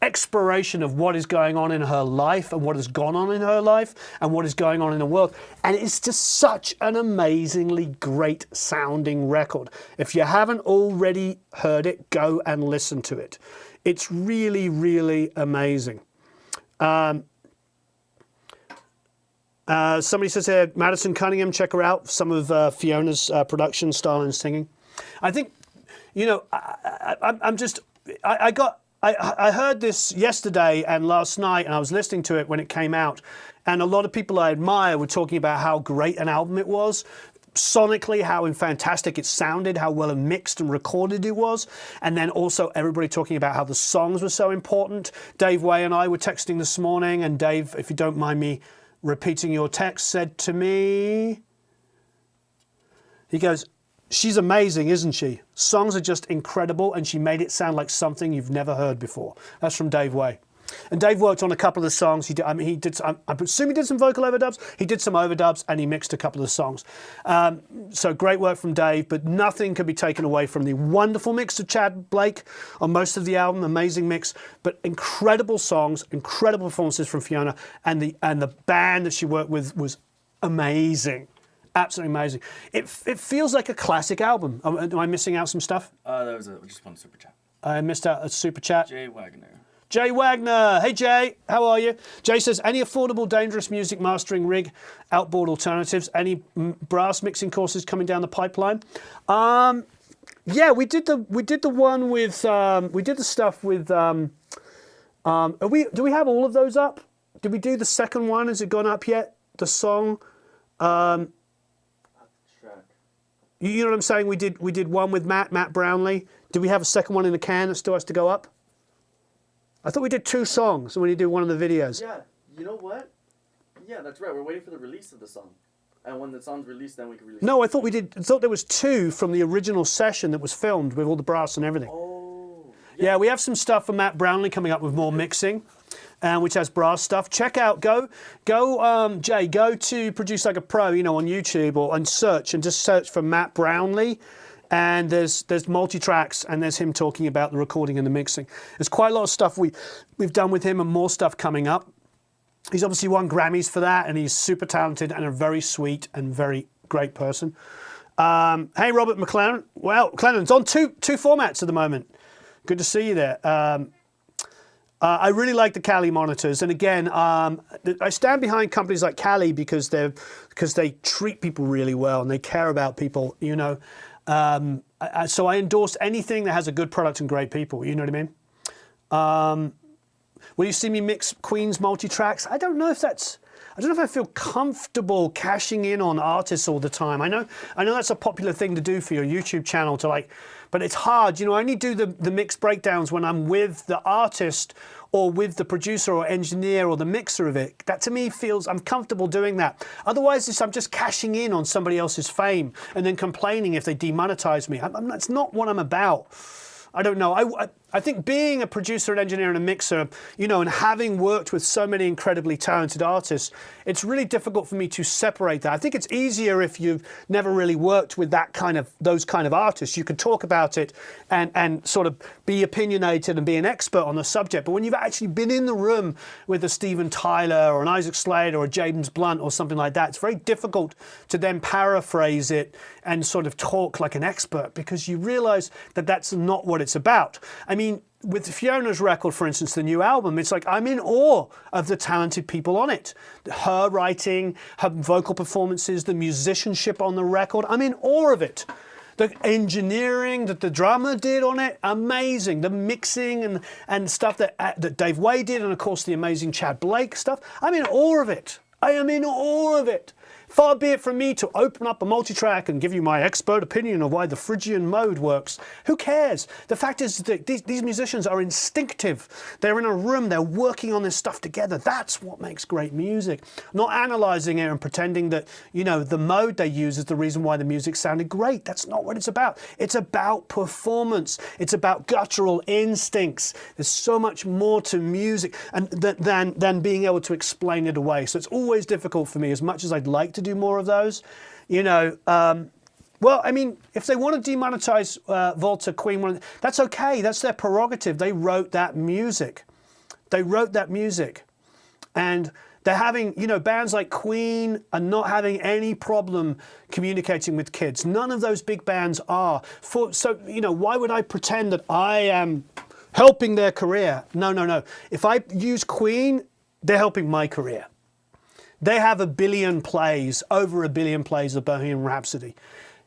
exploration of what is going on in her life and what has gone on in her life and what is going on in the world. And it's just such an amazingly great sounding record. If you haven't already heard it, go and listen to it. It's really, really amazing. Somebody says here, Madison Cunningham, check her out. Some of Fiona's production style and singing. I think, I heard this yesterday and last night, and I was listening to it when it came out, and a lot of people I admire were talking about how great an album it was. Sonically, how fantastic it sounded, how well mixed and recorded it was, and then also everybody talking about how the songs were so important. Dave Way and I were texting this morning, and Dave, if you don't mind me repeating your text, said to me, he goes, she's amazing, isn't she? Songs are just incredible, and she made it sound like something you've never heard before. That's from Dave Way. And Dave worked on a couple of the songs. He did, I presume he did some vocal overdubs. He did some overdubs, and he mixed a couple of the songs. So great work from Dave, but nothing can be taken away from the wonderful mix of Chad Blake on most of the album. Amazing mix, but incredible songs, incredible performances from Fiona, and the band that she worked with was amazing. Absolutely amazing. It feels like a classic album. Am I missing out some stuff? There was just one super chat. I missed out a super chat. Jay Wagner. Jay Wagner. Hey, Jay. How are you? Jay says, any affordable, dangerous music mastering rig, outboard alternatives? Any brass mixing courses coming down the pipeline? Yeah, we did the one with, we did the stuff with, do we have all of those up? Did we do the second one? Has it gone up yet? The song? You know what I'm saying? We did one with Matt Brownlee. Do we have a second one in the can that still has to go up? I thought we did 2 songs when you do one of the videos. Yeah, you know what? Yeah, that's right. We're waiting for the release of the song. And when the song's released, then we can release it. No, I thought there was 2 from the original session that was filmed with all the brass and everything. Oh. Yeah, we have some stuff from Matt Brownlee coming up with more mixing. Which has brass stuff. Check out, Jay, go to Produce Like a Pro, on YouTube or on search, and just search for Matt Brownlee. And there's multi-tracks, and there's him talking about the recording and the mixing. There's quite a lot of stuff we've done with him, and more stuff coming up. He's obviously won Grammys for that, and he's super talented and a very sweet and very great person. Hey, Robert McLaren. Well, McLaren's on two formats at the moment. Good to see you there. I really like the Cali monitors, and again, I stand behind companies like Cali because they treat people really well and they care about people, so I endorse anything that has a good product and great people. You know what I mean? Will you see me mix Queen's multi-tracks? I don't know if I feel comfortable cashing in on artists all the time. I know that's a popular thing to do for your YouTube channel but it's hard. I only do the mix breakdowns when I'm with the artist or with the producer or engineer or the mixer of it. That to me feels I'm comfortable doing that. Otherwise, I'm just cashing in on somebody else's fame and then complaining if they demonetize me. That's not what I'm about. I don't know. I think being a producer and engineer and a mixer, and having worked with so many incredibly talented artists, it's really difficult for me to separate that. I think it's easier if you've never really worked with those kind of artists. You can talk about it and sort of be opinionated and be an expert on the subject. But when you've actually been in the room with a Steven Tyler or an Isaac Slade or a James Blunt or something like that, it's very difficult to then paraphrase it and sort of talk like an expert, because you realize that that's not what it's about. I mean, with Fiona's record, for instance, the new album, it's like I'm in awe of the talented people on it. Her writing, her vocal performances, the musicianship on the record, I'm in awe of it. The engineering that the drummer did on it, amazing. The mixing and stuff that Dave Way did, and of course the amazing Chad Blake stuff, I'm in awe of it. I am in awe of it. Far be it from me to open up a multi-track and give you my expert opinion of why the Phrygian mode works. Who cares? The fact is that these musicians are instinctive. They're in a room, they're working on this stuff together. That's what makes great music. Not analysing it and pretending that, the mode they use is the reason why the music sounded great. That's not what it's about. It's about performance. It's about guttural instincts. There's so much more to music than being able to explain it away. So it's always difficult for me, as much as I'd like to do more of those, well, I mean, if they want to demonetize Volta, Queen, that's okay. That's their prerogative. They wrote that music. And they're having, bands like Queen are not having any problem communicating with kids. None of those big bands are. Why would I pretend that I am helping their career? No. If I use Queen, they're helping my career. They have 1 billion plays, over 1 billion plays of Bohemian Rhapsody.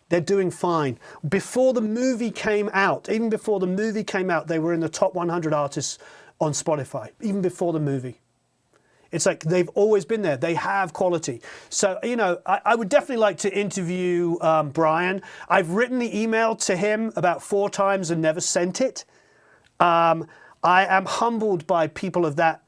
They're doing fine. Before the movie came out, they were in the top 100 artists on Spotify, even before the movie. It's like they've always been there. They have quality. So, I would definitely like to interview Brian. I've written the email to him about 4 times and never sent it. I am humbled by people of that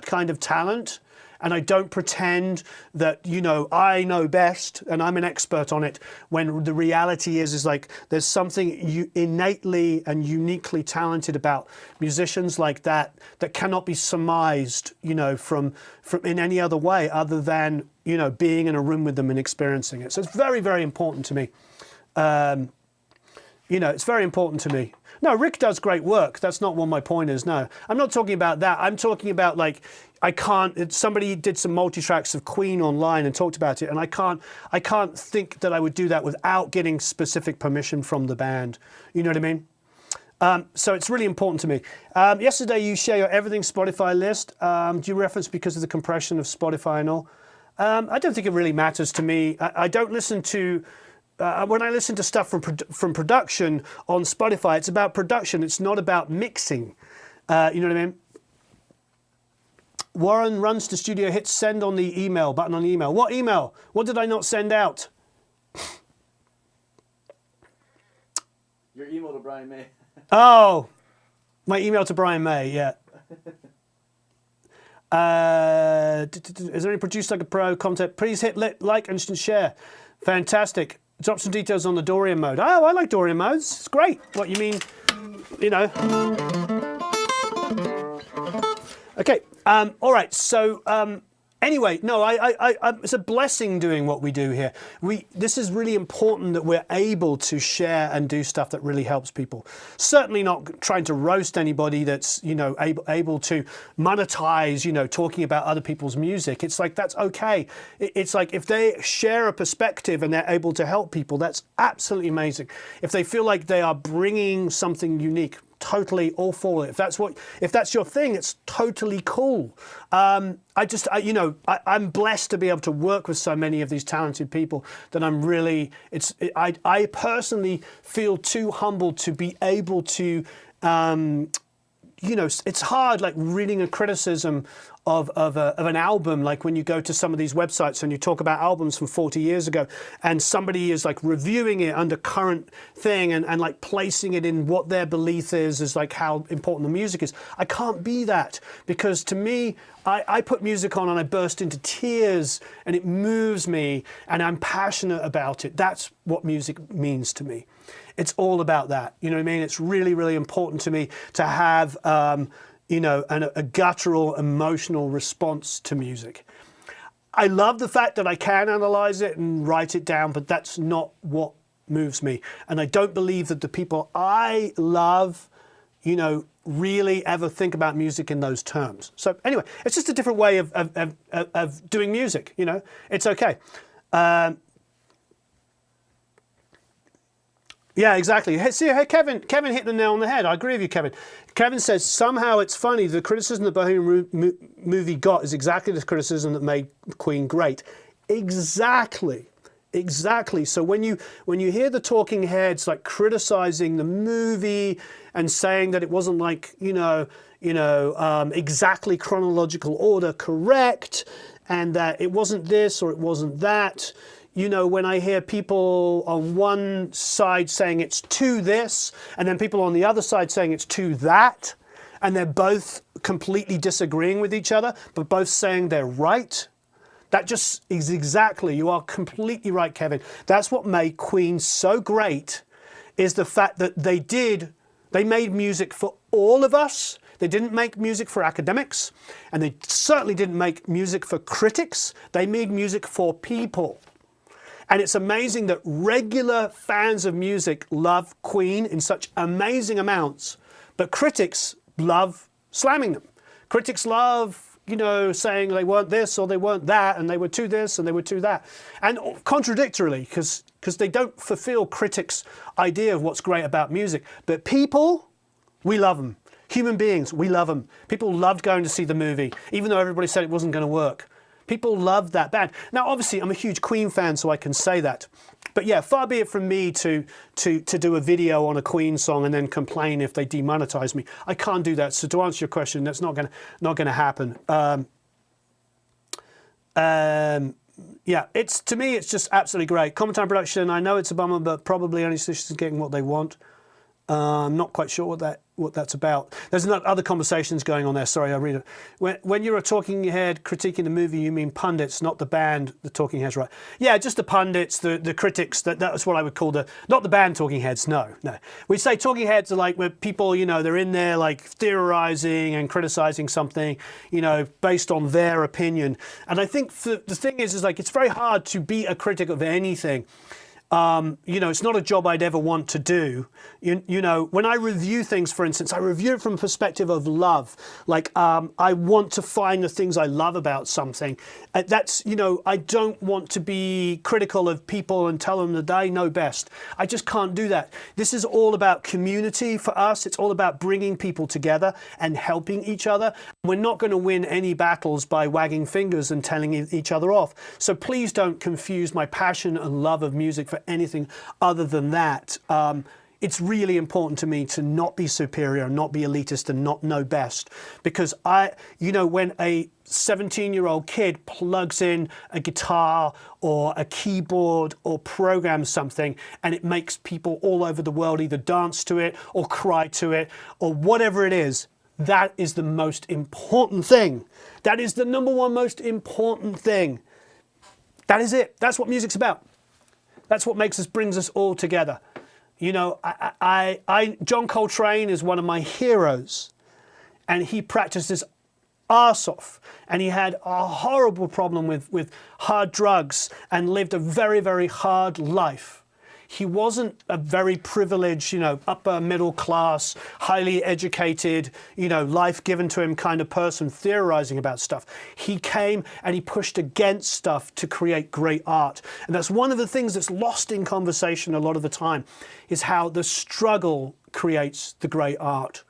kind of talent. and I don't pretend that, you know, I know best and I'm an expert on it, when the reality is like there's something innately and uniquely talented about musicians like that that cannot be surmised, you know, from in any other way other than, you know, being in a room with them and experiencing it. So it's very, very important to me. You know, it's very important to me. No, Rick does great work. That's not what my point is. No, I'm not talking about that. I'm talking about, like, somebody did some multi-tracks of Queen online and talked about it, and I can't think that I would do that without getting specific permission from the band. You know what I mean? So it's really important to me. Yesterday you share your everything Spotify list. Do you reference because of the compression of Spotify and all? I don't think it really matters to me. I don't listen to... when I listen to stuff from production on Spotify, it's about production. It's not about mixing. You know what I mean? Warren runs to studio, hits send on the email, button on the email. What email? What did I not send out? Your email to Brian May. Oh, my email to Brian May, yeah. Is there any Produce Like a Pro content? Please hit like and share. Fantastic. Drop some details on the Dorian mode. Oh, I like Dorian modes. It's great. What you mean, you know. Okay. All right. So anyway, no, it's a blessing doing what we do here. This is really important that we're able to share and do stuff that really helps people. Certainly not trying to roast anybody that's, you know, able to monetize, you know, talking about other people's music. It's like, that's okay. It's like if they share a perspective and they're able to help people, that's absolutely amazing. If they feel like they are bringing something unique, totally all for it. If that's your thing, it's totally cool. You know, I'm blessed to be able to work with so many of these talented people that I'm really, I personally feel too humbled to be able to, you know, it's hard, like reading a criticism of an album, like when you go to some of these websites and you talk about albums from 40 years ago and somebody is like reviewing it under current thing and like placing it in what their belief is like how important the music is. I can't be that, because to me, I put music on and I burst into tears and it moves me and I'm passionate about it. That's what music means to me. It's all about that. You know what I mean? It's really, really important to me to have, you know, a guttural, emotional response to music. I love the fact that I can analyze it and write it down, but that's not what moves me. And I don't believe that the people I love, you know, really ever think about music in those terms. So anyway, it's just a different way of doing music, you know. It's okay. Yeah, exactly. See, hey, Kevin hit the nail on the head. I agree with you, Kevin. Kevin says, somehow it's funny, the criticism the Bohemian movie got is exactly the criticism that made Queen great. Exactly. Exactly. So when you hear the talking heads like criticizing the movie and saying that it wasn't like, exactly chronological order correct, and that it wasn't this or it wasn't that, you know, when I hear people on one side saying it's to this, and then people on the other side saying it's to that, and they're both completely disagreeing with each other, but both saying they're right, that just is exactly, you are completely right, Kevin. That's what made Queen so great, is the fact that they made music for all of us. They didn't make music for academics, and they certainly didn't make music for critics. They made music for people. And it's amazing that regular fans of music love Queen in such amazing amounts, but critics love slamming them. Critics love, you know, saying they weren't this or they weren't that, and they were to this and they were to that. And contradictorily, because they don't fulfill critics' idea of what's great about music. But people, we love them. Human beings, we love them. People loved going to see the movie, even though everybody said it wasn't going to work. People love that band. Now, obviously, I'm a huge Queen fan, so I can say that. But yeah, far be it from me to do a video on a Queen song and then complain if they demonetize me. I can't do that. So to answer your question, that's not gonna happen. Yeah, to me, it's just absolutely great. Comment Time Production. I know it's a bummer, but probably only Stitches is getting what they want. I'm not quite sure what what that's about. There's other conversations going on there. Sorry, I read it. When you're a talking head critiquing the movie, you mean pundits, not the band, the talking heads, right? Yeah, just the pundits, the critics. That's what I would call not the band talking heads. No. We say talking heads are like where people, they're in there like theorizing and criticizing something, based on their opinion. And I think the thing is like it's very hard to be a critic of anything. It's not a job I'd ever want to do. When I review things, for instance, I review it from a perspective of love. Like, I want to find the things I love about something. I don't want to be critical of people and tell them that they know best. I just can't do that. This is all about community for us. It's all about bringing people together and helping each other. We're not going to win any battles by wagging fingers and telling each other off. So please don't confuse my passion and love of music for anything other than that. It's really important to me to not be superior, not be elitist, and not know best. Because when a 17-year-old kid plugs in a guitar or a keyboard or programs something and it makes people all over the world either dance to it or cry to it or whatever it is, that is the most important thing. That is the number one most important thing. That is it. That's what music's about. That's what brings us all together. John Coltrane is one of my heroes, and he practiced his arse off, and he had a horrible problem with hard drugs and lived a very, very hard life. He wasn't a very privileged, upper middle class, highly educated, life given to him kind of person theorizing about stuff. He came and he pushed against stuff to create great art. And that's one of the things that's lost in conversation a lot of the time, is how the struggle creates the great art.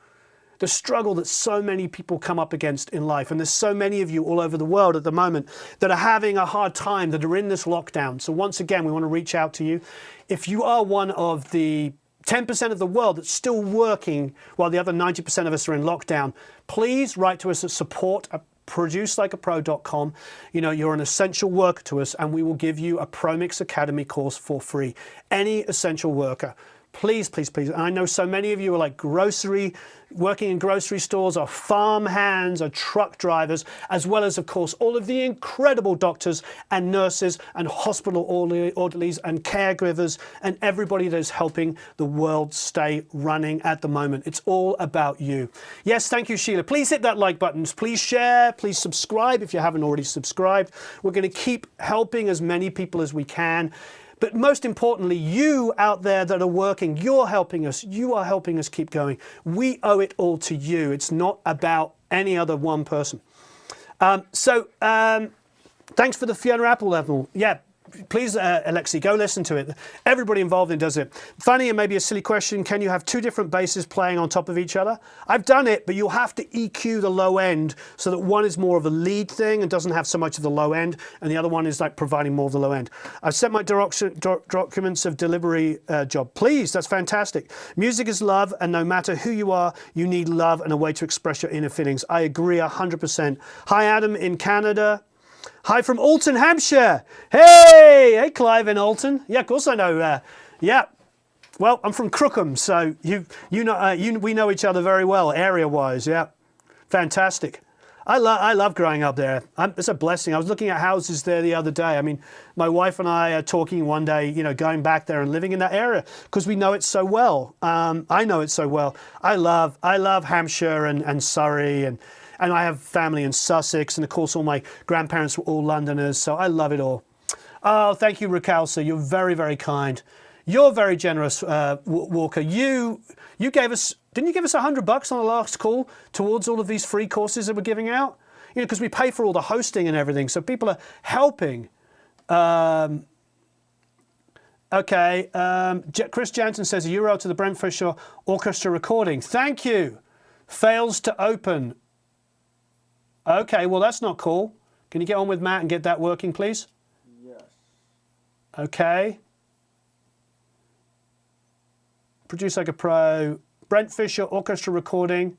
The struggle that so many people come up against in life. And there's so many of you all over the world at the moment that are having a hard time, that are in this lockdown. So once again, we want to reach out to you. If you are one of the 10% of the world that's still working while the other 90% of us are in lockdown, please write to us at support@producelikeapro.com. You're an essential worker to us, and we will give you a ProMix Academy course for free. Any essential worker. Please, please, please. And I know so many of you are like working in grocery stores, or farm hands, or truck drivers, as well as, of course, all of the incredible doctors and nurses and hospital orderlies and caregivers and everybody that is helping the world stay running at the moment. It's all about you. Yes, thank you, Sheila. Please hit that like button. Please share. Please subscribe if you haven't already subscribed. We're going to keep helping as many people as we can. But most importantly, you out there that are working, you're helping us. You are helping us keep going. We owe it all to you. It's not about any other one person. Thanks for the Fiona Apple level. Yeah, please, Alexi, go listen to it. Everybody involved in does it. Funny and maybe a silly question, can you have two different basses playing on top of each other? I've done it, but you'll have to EQ the low end so that one is more of a lead thing and doesn't have so much of the low end, and the other one is like providing more of the low end. I've sent my documents of delivery job. Please, that's fantastic. Music is love, and no matter who you are, you need love and a way to express your inner feelings. I agree 100%. Hi, Adam in Canada. Hi from Alton, Hampshire. Hey, Clive in Alton. Yeah, of course I know. Yeah. Well, I'm from Crookham, so we know each other very well, area-wise. Yeah, fantastic. I love growing up there. It's a blessing. I was looking at houses there the other day. I mean, my wife and I are talking one day, going back there and living in that area because we know it so well. I know it so well. I love Hampshire and Surrey and I have family in Sussex, and of course all my grandparents were all Londoners, so I love it all. Oh, thank you, Rakalsa. You're very, very kind. You're very generous, Walker. You gave us, didn't you give us $100 on the last call towards all of these free courses that we're giving out? Because we pay for all the hosting and everything, so people are helping. Okay, Chris Jansen says a URL to the Brent Fisher Orchestra recording. Thank you. Fails to open. Okay, well, that's not cool. Can you get on with Matt and get that working, please? Yes. Okay. Produce like a pro. Brent Fisher Orchestra recording.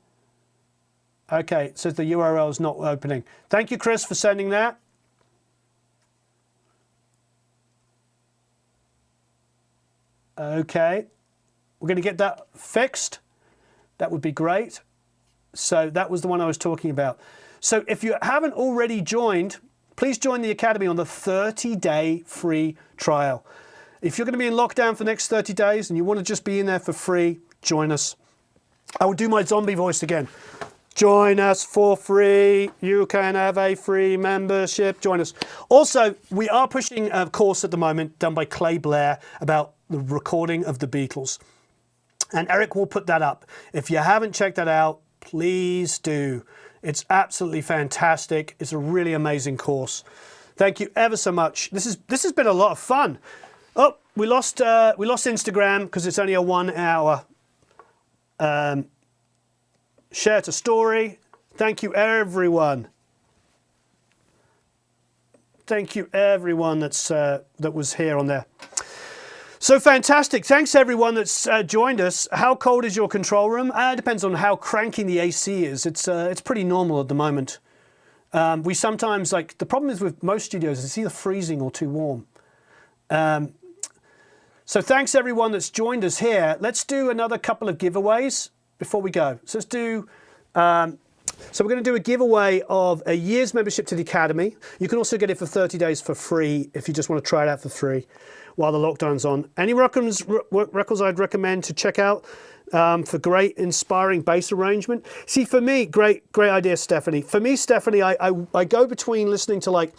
Okay, it says the URL is not opening. Thank you, Chris, for sending that. Okay. We're going to get that fixed. that would be great. So that was the one I was talking about. So if you haven't already joined, please join the Academy on the 30-day free trial. If you're going to be in lockdown for the next 30 days and you want to just be in there for free, join us. I will do my zombie voice again. Join us for free. You can have a free membership. Join us. Also, we are pushing a course at the moment done by Clay Blair about the recording of the Beatles. And Eric will put that up. If you haven't checked that out, please do. It's absolutely fantastic. It's a really amazing course. Thank you ever so much. This has been a lot of fun. Oh, we lost Instagram because it's only a 1 hour. Share to story. Thank you, everyone. Thank you, everyone that was here on there. So fantastic. Thanks, everyone that's joined us. How cold is your control room? It depends on how cranky the AC is. It's pretty normal at the moment. We sometimes, like, the problem is with most studios, it's either freezing or too warm. So thanks, everyone that's joined us here. Let's do another couple of giveaways before we go. So let's do, so we're going to do a giveaway of a year's membership to the Academy. You can also get it for 30 days for free if you just want to try it out for free while the lockdown's on. Any records I'd recommend to check out for great, inspiring bass arrangement. See, for me, great idea, Stephanie. For me, Stephanie, I go between listening to like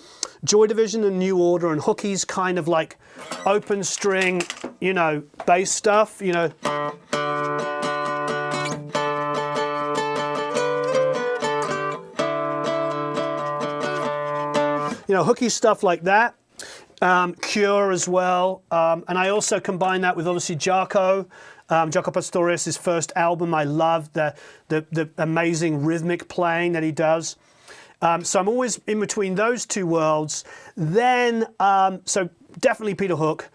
Joy Division and New Order and Hookie's kind of like open string, you know, bass stuff, you know. You know, Hookie's stuff like that. Cure as well, and I also combine that with obviously Jaco Pastorius' first album. I love the amazing rhythmic playing that he does. So I'm always in between those two worlds. Then, so definitely Peter Hook.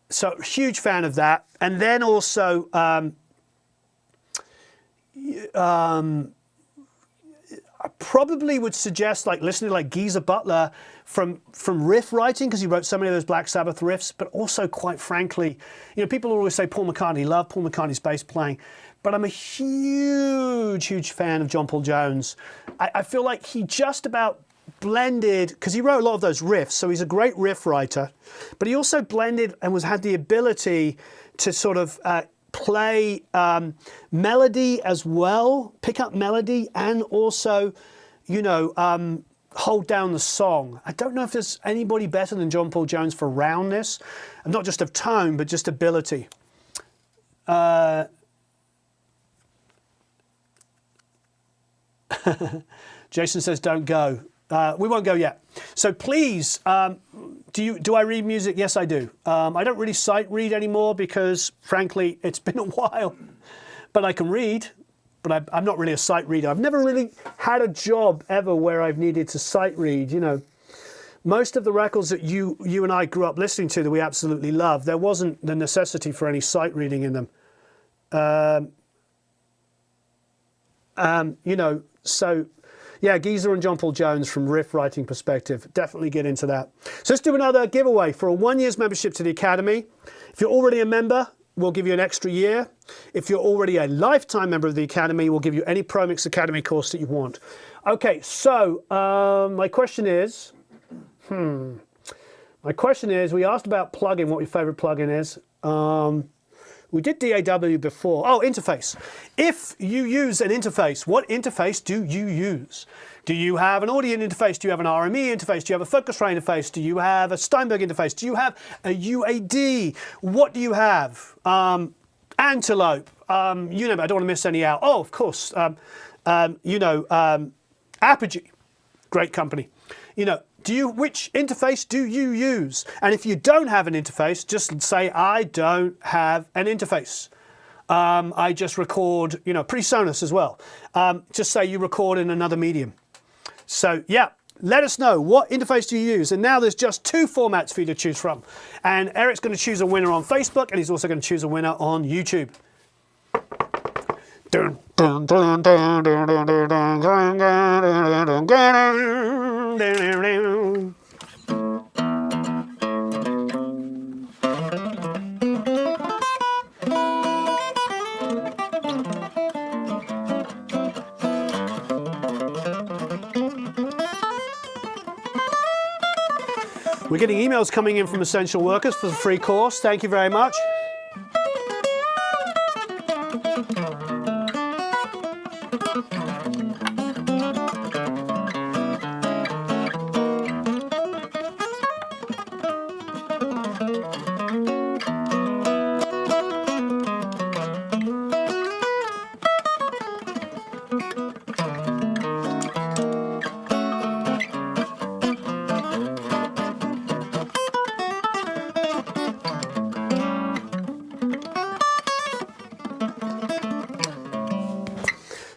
So huge fan of that. And then also, I probably would suggest like listening to like Geezer Butler from riff writing, because he wrote so many of those Black Sabbath riffs, but also quite frankly, you know, people always say Paul McCartney, love Paul McCartney's bass playing, but I'm a huge fan of John Paul Jones. I feel like he just about blended, because he wrote a lot of those riffs, so he's a great riff writer, but he also blended and had the ability to sort of play melody as well, pick up melody, and also, you know, hold down the song. I don't know if there's anybody better than John Paul Jones for roundness, and not just of tone, but just ability. Jason says, don't go. We won't go yet. So please, do I read music? Yes, I do. I don't really sight read anymore because, frankly, it's been a while. But I can read, but I'm not really a sight reader. I've never really had a job ever where I've needed to sight read. You know, most of the records that you and I grew up listening to that we absolutely love, there wasn't the necessity for any sight reading in them. You know, so yeah, Geezer and John Paul Jones from riff writing perspective, definitely get into that. So let's do another giveaway for a 1 year's membership to the Academy. If you're already a member, we'll give you an extra year. If you're already a lifetime member of the Academy, we'll give you any ProMix Academy course that you want. Okay, so my question is, we asked about plugin, what your favorite plugin is. We did DAW before. Oh, interface. If you use an interface, what interface do you use? Do you have an Audion interface? Do you have an RME interface? Do you have a Focusrite interface? Do you have a Steinberg interface? Do you have a UAD? What do you have? Antelope. You know, I don't want to miss any out. Oh, of course. You know, Apogee. Great company. You know, which interface do you use? And if you don't have an interface, just say, I don't have an interface. I just record, you know, PreSonus as well. Just say you record in another medium. So yeah, let us know, what interface do you use? And now there's just 2 formats for you to choose from. And Eric's going to choose a winner on Facebook, and he's also going to choose a winner on YouTube. Dun, dun, dun, dun, dun, dun, dun, dun, dun, dun, dun, dun, dun. We're getting emails coming in from essential workers for the free course. Thank you very much.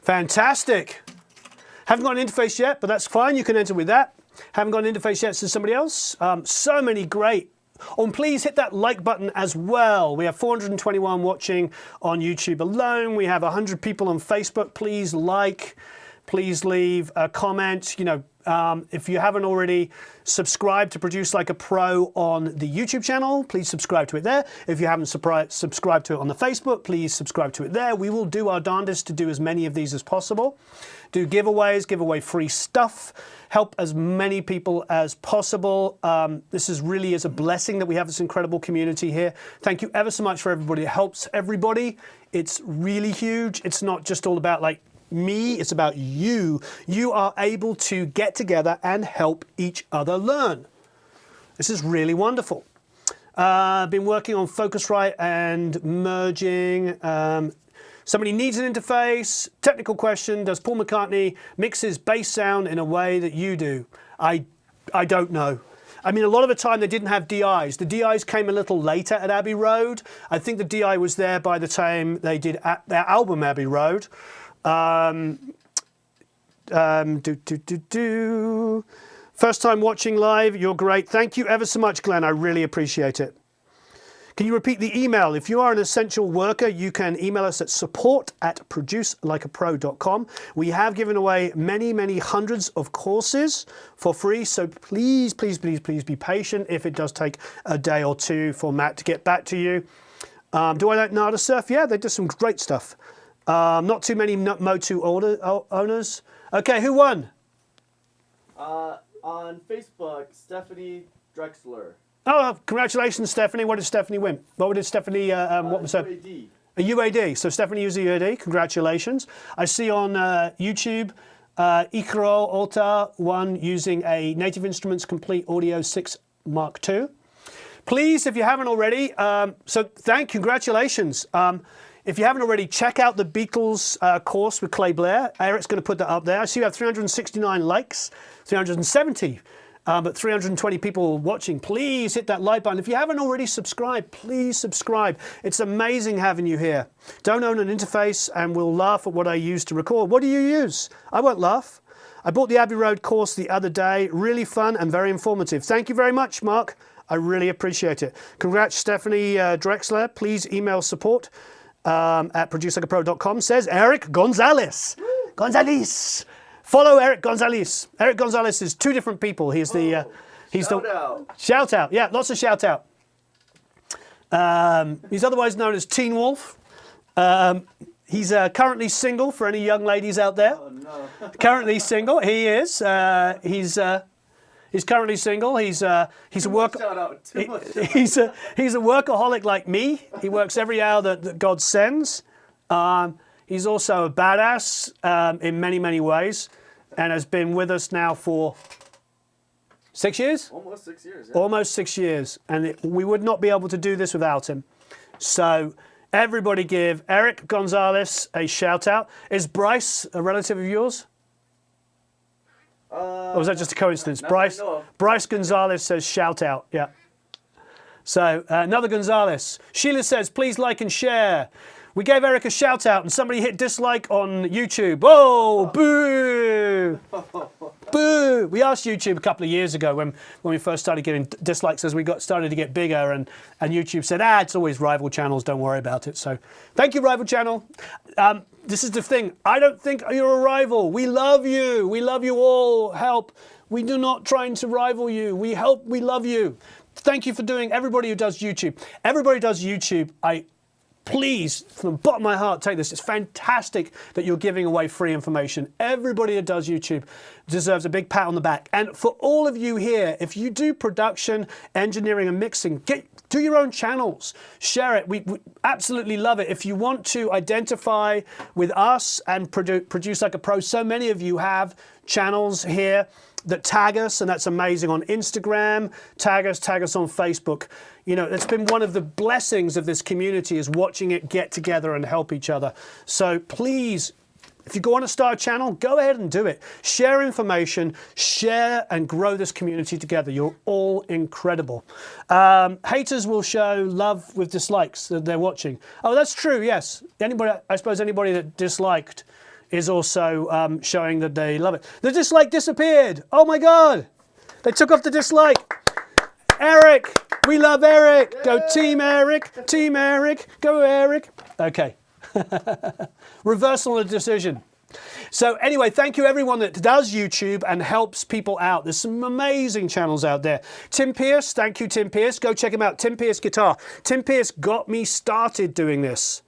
Fantastic. Haven't got an interface yet, but that's fine. You can enter with that. Haven't got an interface yet, says somebody else. So many great. Oh, and please hit that like button as well. We have 421 watching on YouTube alone. We have 100 people on Facebook. Please like. Please leave a comment. You know, if you haven't already subscribed to Produce Like a Pro on the YouTube channel, please subscribe to it there. If you haven't subscribed to it on the Facebook, please subscribe to it there. We will do our darndest to do as many of these as possible. Do giveaways, give away free stuff, help as many people as possible. This really is a blessing that we have this incredible community here. Thank you ever so much for everybody. It helps everybody. It's really huge. It's not just all about like me, it's about you. You are able to get together and help each other learn. This is really wonderful. I've been working on Focusrite and merging. Somebody needs an interface. Technical question, does Paul McCartney mix his bass sound in a way that you do? I don't know. I mean, a lot of the time they didn't have DIs. The DIs came a little later at Abbey Road. I think the DI was there by the time they did their album Abbey Road. First time watching live, you're great. Thank you ever so much, Glenn. I really appreciate it. Can you repeat the email? If you are an essential worker, you can email us at support@producelikeapro.com. We have given away many, many hundreds of courses for free, so please, please, please, please be patient if it does take a day or two for Matt to get back to you. Do I know how to surf? Yeah, they do some great stuff. Not too many Motu owners. Okay, who won? On Facebook, Stephanie Drexler. Oh, congratulations, Stephanie. What did Stephanie win? What did Stephanie, what was that? UAD. A UAD. So Stephanie used a UAD. Congratulations. I see on YouTube, Ikaro Alta won using a Native Instruments Complete Audio 6 Mark II. Please, if you haven't already, congratulations. If you haven't already, check out the Beatles course with Clay Blair. Eric's going to put that up there. I see you have 369 likes, 370, but 320 people watching. Please hit that like button. If you haven't already subscribed, please subscribe. It's amazing having you here. Don't own an interface and we'll laugh at what I use to record. What do you use? I won't laugh. I bought the Abbey Road course the other day. Really fun and very informative. Thank you very much, Mark. I really appreciate it. Congrats, Stephanie Drexler. Please email support at producelikeapro.com, says Eric Gonzalez. Gonzalez. Follow Eric Gonzalez. Eric Gonzalez is two different people. He's the shout out. Yeah, lots of shout out. He's otherwise known as Teen Wolf. He's currently single for any young ladies out there. Oh, no. Currently single. He is. He's currently single. He's a workaholic like me. He works every hour that God sends. He's also a badass in many, many ways, and has been with us now for 6 years? Almost 6 years. Yeah. Almost 6 years, and we would not be able to do this without him. So everybody give Eric Gonzalez a shout out. Is Bryce a relative of yours? Or was that just a coincidence? Bryce Gonzalez says shout out. Yeah. So another Gonzalez. Sheila says, please like and share. We gave Eric a shout out and somebody hit dislike on YouTube. Oh, boo! Boo! We asked YouTube a couple of years ago when we first started getting dislikes as we started to get bigger, and YouTube said, it's always rival channels, don't worry about it. So thank you, rival channel. This is the thing. I don't think you're a rival. We love you. We love you all. Help. We do not trying to rival you. We help. We love you. Thank you for doing everybody who does YouTube. Everybody does YouTube. I please, from the bottom of my heart, take this. It's fantastic that you're giving away free information. Everybody that does YouTube deserves a big pat on the back. And for all of you here, if you do production, engineering and mixing, do your own channels. Share it. We absolutely love it. If you want to identify with us and produce like a pro, so many of you have channels here that tag us, and that's amazing, on Instagram, tag us on Facebook. You know, it's been one of the blessings of this community, is watching it get together and help each other. So please, if you want to start a channel, go ahead and do it. Share information, share and grow this community together. You're all incredible. Haters will show love with dislikes that they're watching. Oh, that's true, yes. Anybody, I suppose anybody that disliked is also showing that they love it. The dislike disappeared. Oh my God. They took off the dislike. Eric, we love Eric. Yay. Go Team Eric, Team Eric, go Eric. Okay. Reversal of decision. So anyway, thank you everyone that does YouTube and helps people out. There's some amazing channels out there. Tim Pierce, thank you Tim Pierce. Go check him out, Tim Pierce Guitar. Tim Pierce got me started doing this.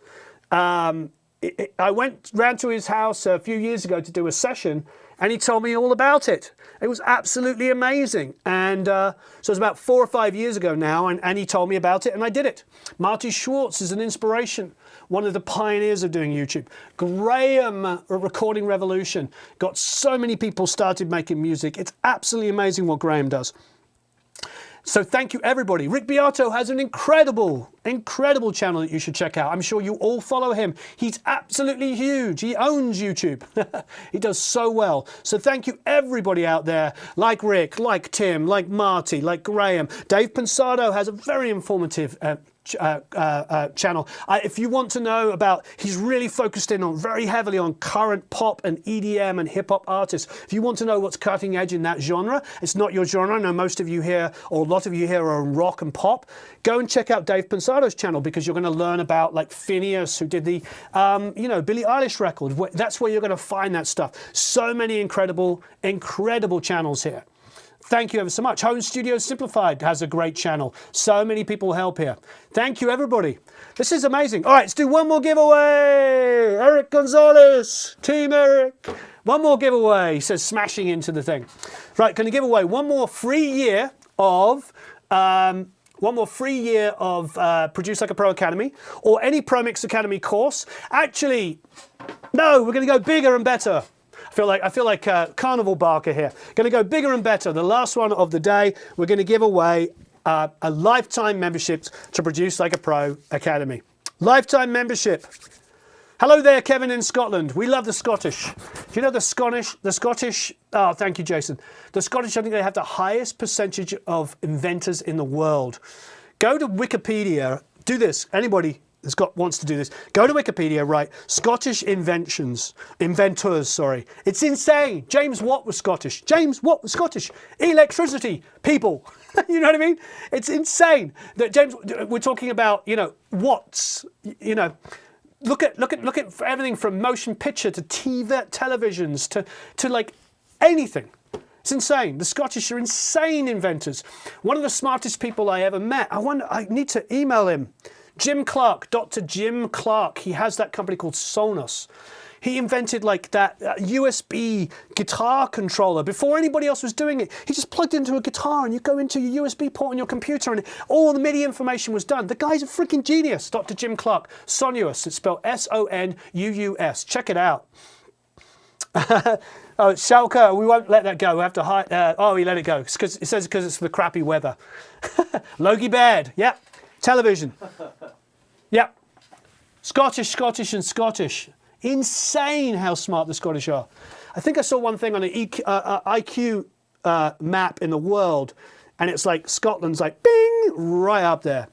I went round to his house a few years ago to do a session, and he told me all about it. It was absolutely amazing. And so it was about 4 or 5 years ago now, and he told me about it, and I did it. Marty Schwartz is an inspiration, one of the pioneers of doing YouTube. Graham, Recording Revolution, got so many people started making music. It's absolutely amazing what Graham does. So thank you everybody. Rick Beato has an incredible channel that you should check out. I'm sure you all follow him. He's absolutely huge. He owns YouTube. He does so well. So thank you everybody out there, like Rick, like Tim, like Marty, like Graham. Dave Pensado has a very informative channel. If you want to know about, he's really focused in on very heavily on current pop and EDM and hip hop artists. If you want to know what's cutting edge in that genre, it's not your genre. I know most of you here, or a lot of you here, are on rock and pop. Go and check out Dave Pensado's channel, because you're going to learn about like Phineas, who did the you know, Billie Eilish record. That's where you're going to find that stuff. So many incredible channels here. Thank you ever so much. Home Studio Simplified has a great channel. So many people help here. Thank you, everybody. This is amazing. All right, let's do one more giveaway. Eric Gonzalez, Team Eric. One more giveaway. He says smashing into the thing. Right, going to give away one more free year of Produce Like a Pro Academy, or any Pro Mix Academy course. Actually, no, we're going to go bigger and better. I feel like Carnival Barker here. Going to go bigger and better. The last one of the day, we're going to give away a lifetime membership to Produce Like a Pro Academy. Lifetime membership. Hello there, Kevin in Scotland. We love the Scottish. Do you know the Scottish? Oh, thank you, Jason. The Scottish, I think they have the highest percentage of inventors in the world. Go to Wikipedia. Do this. Anybody wants to do this, go to Wikipedia, write Scottish inventors, sorry. It's insane. James Watt was Scottish. James Watt was Scottish. Electricity, people. You know what I mean? It's insane that we're talking about, you know, watts, you know, look at everything from motion picture to televisions to like anything. It's insane. The Scottish are insane inventors. One of the smartest people I ever met. I need to email him. Jim Clark, Dr. Jim Clark, he has that company called Sonos. He invented like that USB guitar controller before anybody else was doing it. He just plugged into a guitar and you go into your USB port on your computer and all the MIDI information was done. The guy's a freaking genius, Dr. Jim Clark. Sonuous, it's spelled S-O-N-U-U-S. Check it out. Oh, Schalke, we won't let that go. We have to hide. Oh, he let it go. It says because it's the crappy weather. Logie Baird, yep. Television. Yep. Scottish and Scottish. Insane how smart the Scottish are. I think I saw one thing on an IQ map in the world, and it's like Scotland's like bing right up there.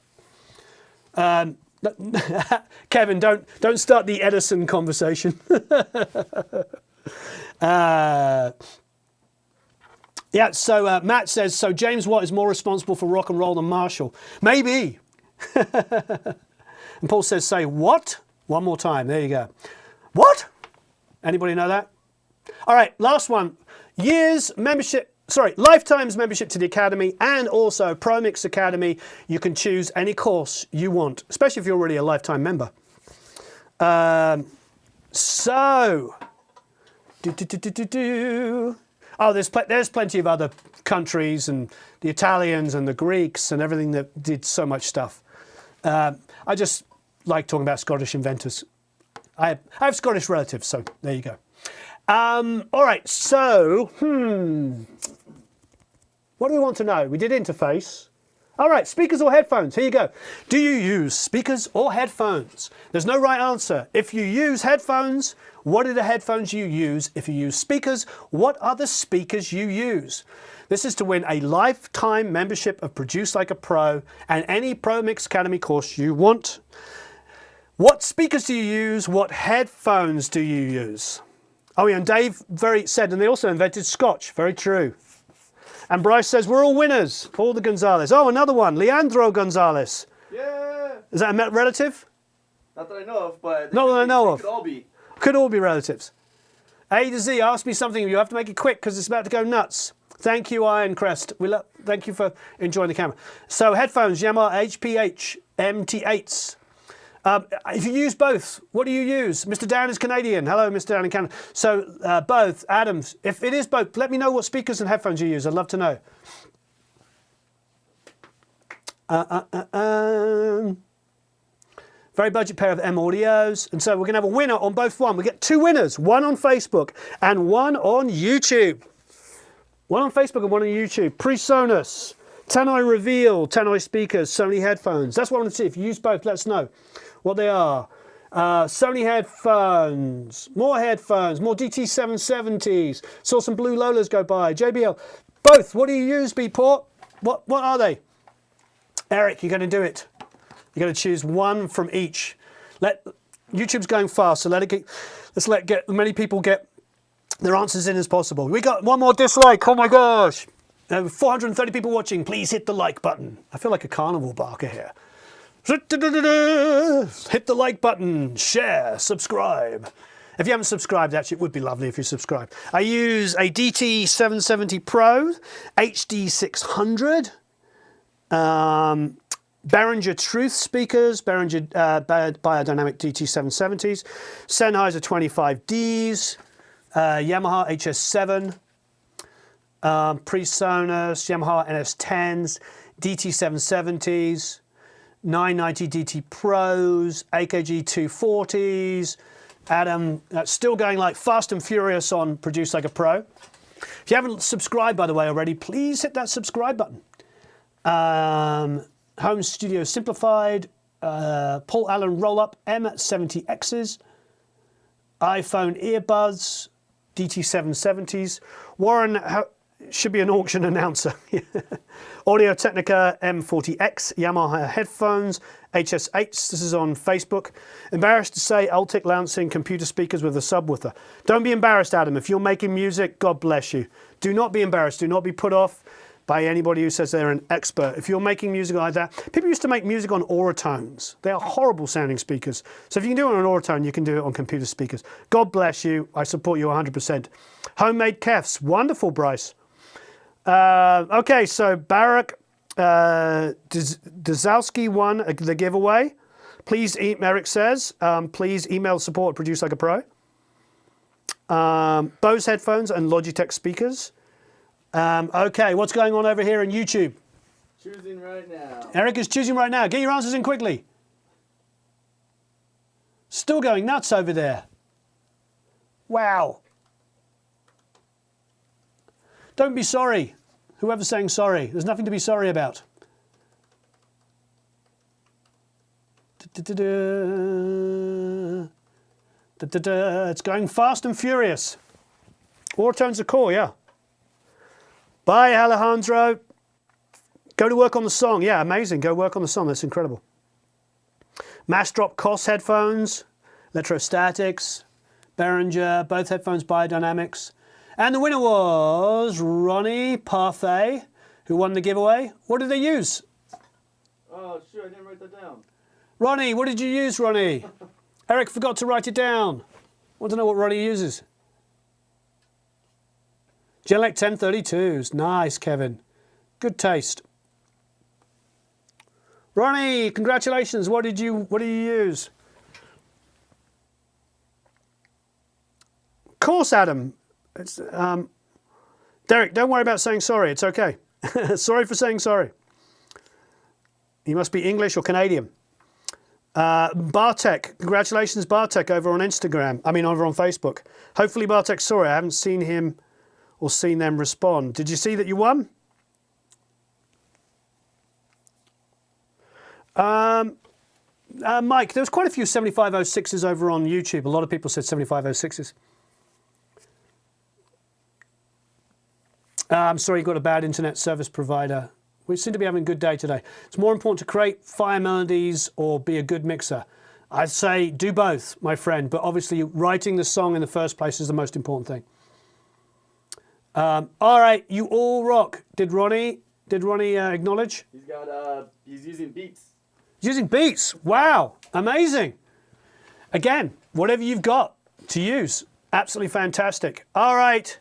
Kevin, don't start the Edison conversation. Yeah, so Matt says, so James Watt is more responsible for rock and roll than Marshall. Maybe. And Paul says, say what? One more time. There you go. What? Anybody know that? All right, last one. Years membership lifetime's membership to the Academy, and also ProMix Academy. You can choose any course you want, especially if you're already a lifetime member. Oh, there's plenty of other countries, and the Italians and the Greeks and everything that did so much stuff. I just like talking about Scottish inventors. I have Scottish relatives, so there you go. All right, so, what do we want to know? We did interface. All right, speakers or headphones? Here you go. Do you use speakers or headphones? There's no right answer. If you use headphones, what are the headphones you use? If you use speakers, what are the speakers you use? This is to win a lifetime membership of Produce Like a Pro and any ProMix Academy course you want. What speakers do you use? What headphones do you use? Oh yeah, and Dave said, and they also invented Scotch. Very true. And Bryce says, we're all winners. All the Gonzalez. Oh, another one. Leandro Gonzalez. Yeah. Is that a relative? Not that I know of, but not that I know of. Could all be. Could all be relatives. A to Z, ask me something. You have to make it quick because it's about to go nuts. Thank you, Ironcrest. Thank you for enjoying the camera. So headphones, Yamaha HPH MT8s. If you use both, what do you use? Mr. Dan is Canadian. Hello, Mr. Dan in Canada. So both, Adams. If it is both, let me know what speakers and headphones you use. I'd love to know. Very budget pair of M Audios. And so we're going to have a winner on both one. We get two winners, one on Facebook and one on YouTube. One on Facebook and one on YouTube. PreSonus, Tannoy Reveal, Tannoy speakers, Sony headphones. That's what I want to see. If you use both, let us know what they are. Sony headphones, more DT770s. Saw some blue Lolas go by. JBL, both. What do you use, Bport? What are they? Eric, you're going to do it. You're going to choose one from each. YouTube's going fast, so let's let many people get their answers in as possible. We got one more dislike. Oh my gosh. 430 people watching. Please hit the like button. I feel like a carnival barker here. Hit the like button, share, subscribe. If you haven't subscribed, actually, it would be lovely if you subscribed. I use a DT770 Pro, HD600, Behringer Truth speakers, Behringer Biodynamic DT770s, Sennheiser 25Ds, Yamaha HS7, PreSonus, Yamaha NS10s, DT770s, 990 DT Pros, AKG 240s. Adam, still going like fast and furious on Produce Like a Pro. If you haven't subscribed, by the way, already, please hit that subscribe button. Home Studio Simplified, Paul Allen Roll-Up M70Xs, iPhone earbuds, DT770s. Warren should be an auction announcer. Audio Technica M40X, Yamaha headphones, HS8s. This is on Facebook. Embarrassed to say, Ultic Lansing computer speakers with a subwoofer. Don't be embarrassed, Adam. If you're making music, God bless you. Do not be embarrassed. Do not be put off by anybody who says they're an expert. If you're making music like that, people used to make music on Auratones. They are horrible sounding speakers. So if you can do it on an Auratone, you can do it on computer speakers. God bless you. I support you 100%. Homemade kefs. Wonderful, Bryce. Okay, so Barak Dzowski won the giveaway. Please, Eric says, please email support at Produce Like a Pro. Bose headphones and Logitech speakers. Okay, what's going on over here on YouTube? Choosing right now. Eric is choosing right now. Get your answers in quickly. Still going nuts over there. Wow. Don't be sorry. Whoever's saying sorry. There's nothing to be sorry about. It's going fast and furious. Auratones are cool, yeah. Bye, Alejandro. Go to work on the song. Yeah, amazing. Go work on the song. That's incredible. Mass Drop Cos headphones, electrostatics, Behringer, both headphones, biodynamics. And the winner was Ronnie Parfait, who won the giveaway. What did they use? Oh, sure, I didn't write that down. Ronnie, what did you use, Ronnie? Eric forgot to write it down. Want to know what Ronnie uses. Gelec 1032s. Nice, Kevin. Good taste. Ronnie, congratulations. What did you use? Of course, Adam. It's, Derek, don't worry about saying sorry. It's okay. Sorry for saying sorry. You must be English or Canadian. Bartek, congratulations, Bartek, over on Instagram. I mean, over on Facebook. Hopefully, Bartek saw it. I haven't seen him or seen them respond. Did you see that you won? Mike, there was quite a few 7506s over on YouTube. A lot of people said 7506s. I'm sorry you got a bad internet service provider. We seem to be having a good day today. It's more important to create fire melodies or be a good mixer. I'd say do both, my friend, but obviously writing the song in the first place is the most important thing. All right, you all rock. Did Ronnie acknowledge? He's using Beats. Using Beats. Wow, amazing. Again, whatever you've got to use, absolutely fantastic. All right.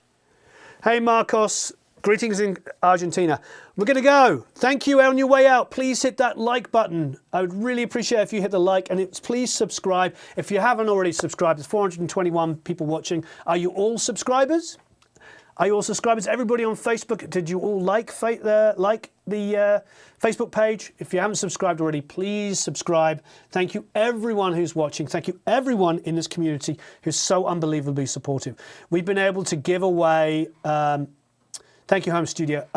Hey, Marcos. Greetings in Argentina. We're going to go. Thank you. On your way out, please hit that like button. I would really appreciate it if you hit the like, and please subscribe. If you haven't already subscribed, there's 421 people watching. Are you all subscribers? Are you all subscribers? Everybody on Facebook, did you all like the Facebook page? If you haven't subscribed already, please subscribe. Thank you everyone who's watching. Thank you everyone in this community who's so unbelievably supportive. We've been able to give away, thank you Home Studio,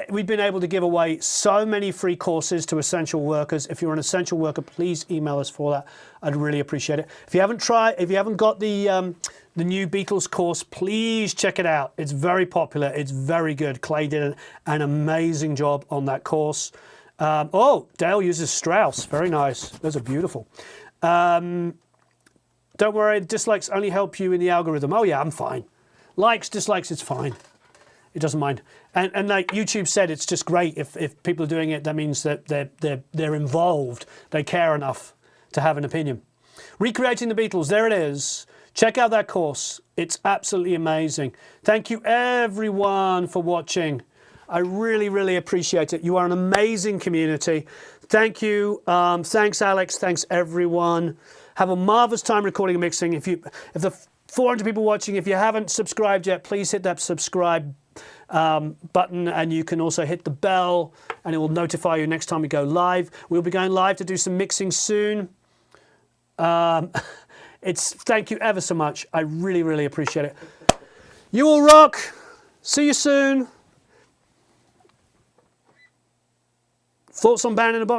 we've been able to give away so many free courses to essential workers. If you're an essential worker, please email us for that. I'd really appreciate it. If you haven't got the new Beatles course, please check it out. It's very popular. It's very good. Clay did an amazing job on that course. Oh, Dale uses Strauss. Very nice. Those are beautiful. Don't worry, dislikes only help you in the algorithm. Oh yeah, I'm fine. Likes, dislikes, it's fine. It doesn't mind. And like YouTube said, it's just great if people are doing it. That means that they're involved. They care enough to have an opinion. Recreating the Beatles. There it is. Check out that course. It's absolutely amazing. Thank you everyone for watching. I really, really appreciate it. You are an amazing community. Thank you. Thanks, Alex. Thanks, everyone. Have a marvelous time recording and mixing. If the 400 people watching, if you haven't subscribed yet, please hit that subscribe button, and you can also hit the bell and it will notify you next time we go live. We'll be going live to do some mixing soon. Thank you ever so much. I really, really appreciate it. You all rock. See you soon. Thoughts on banning a box?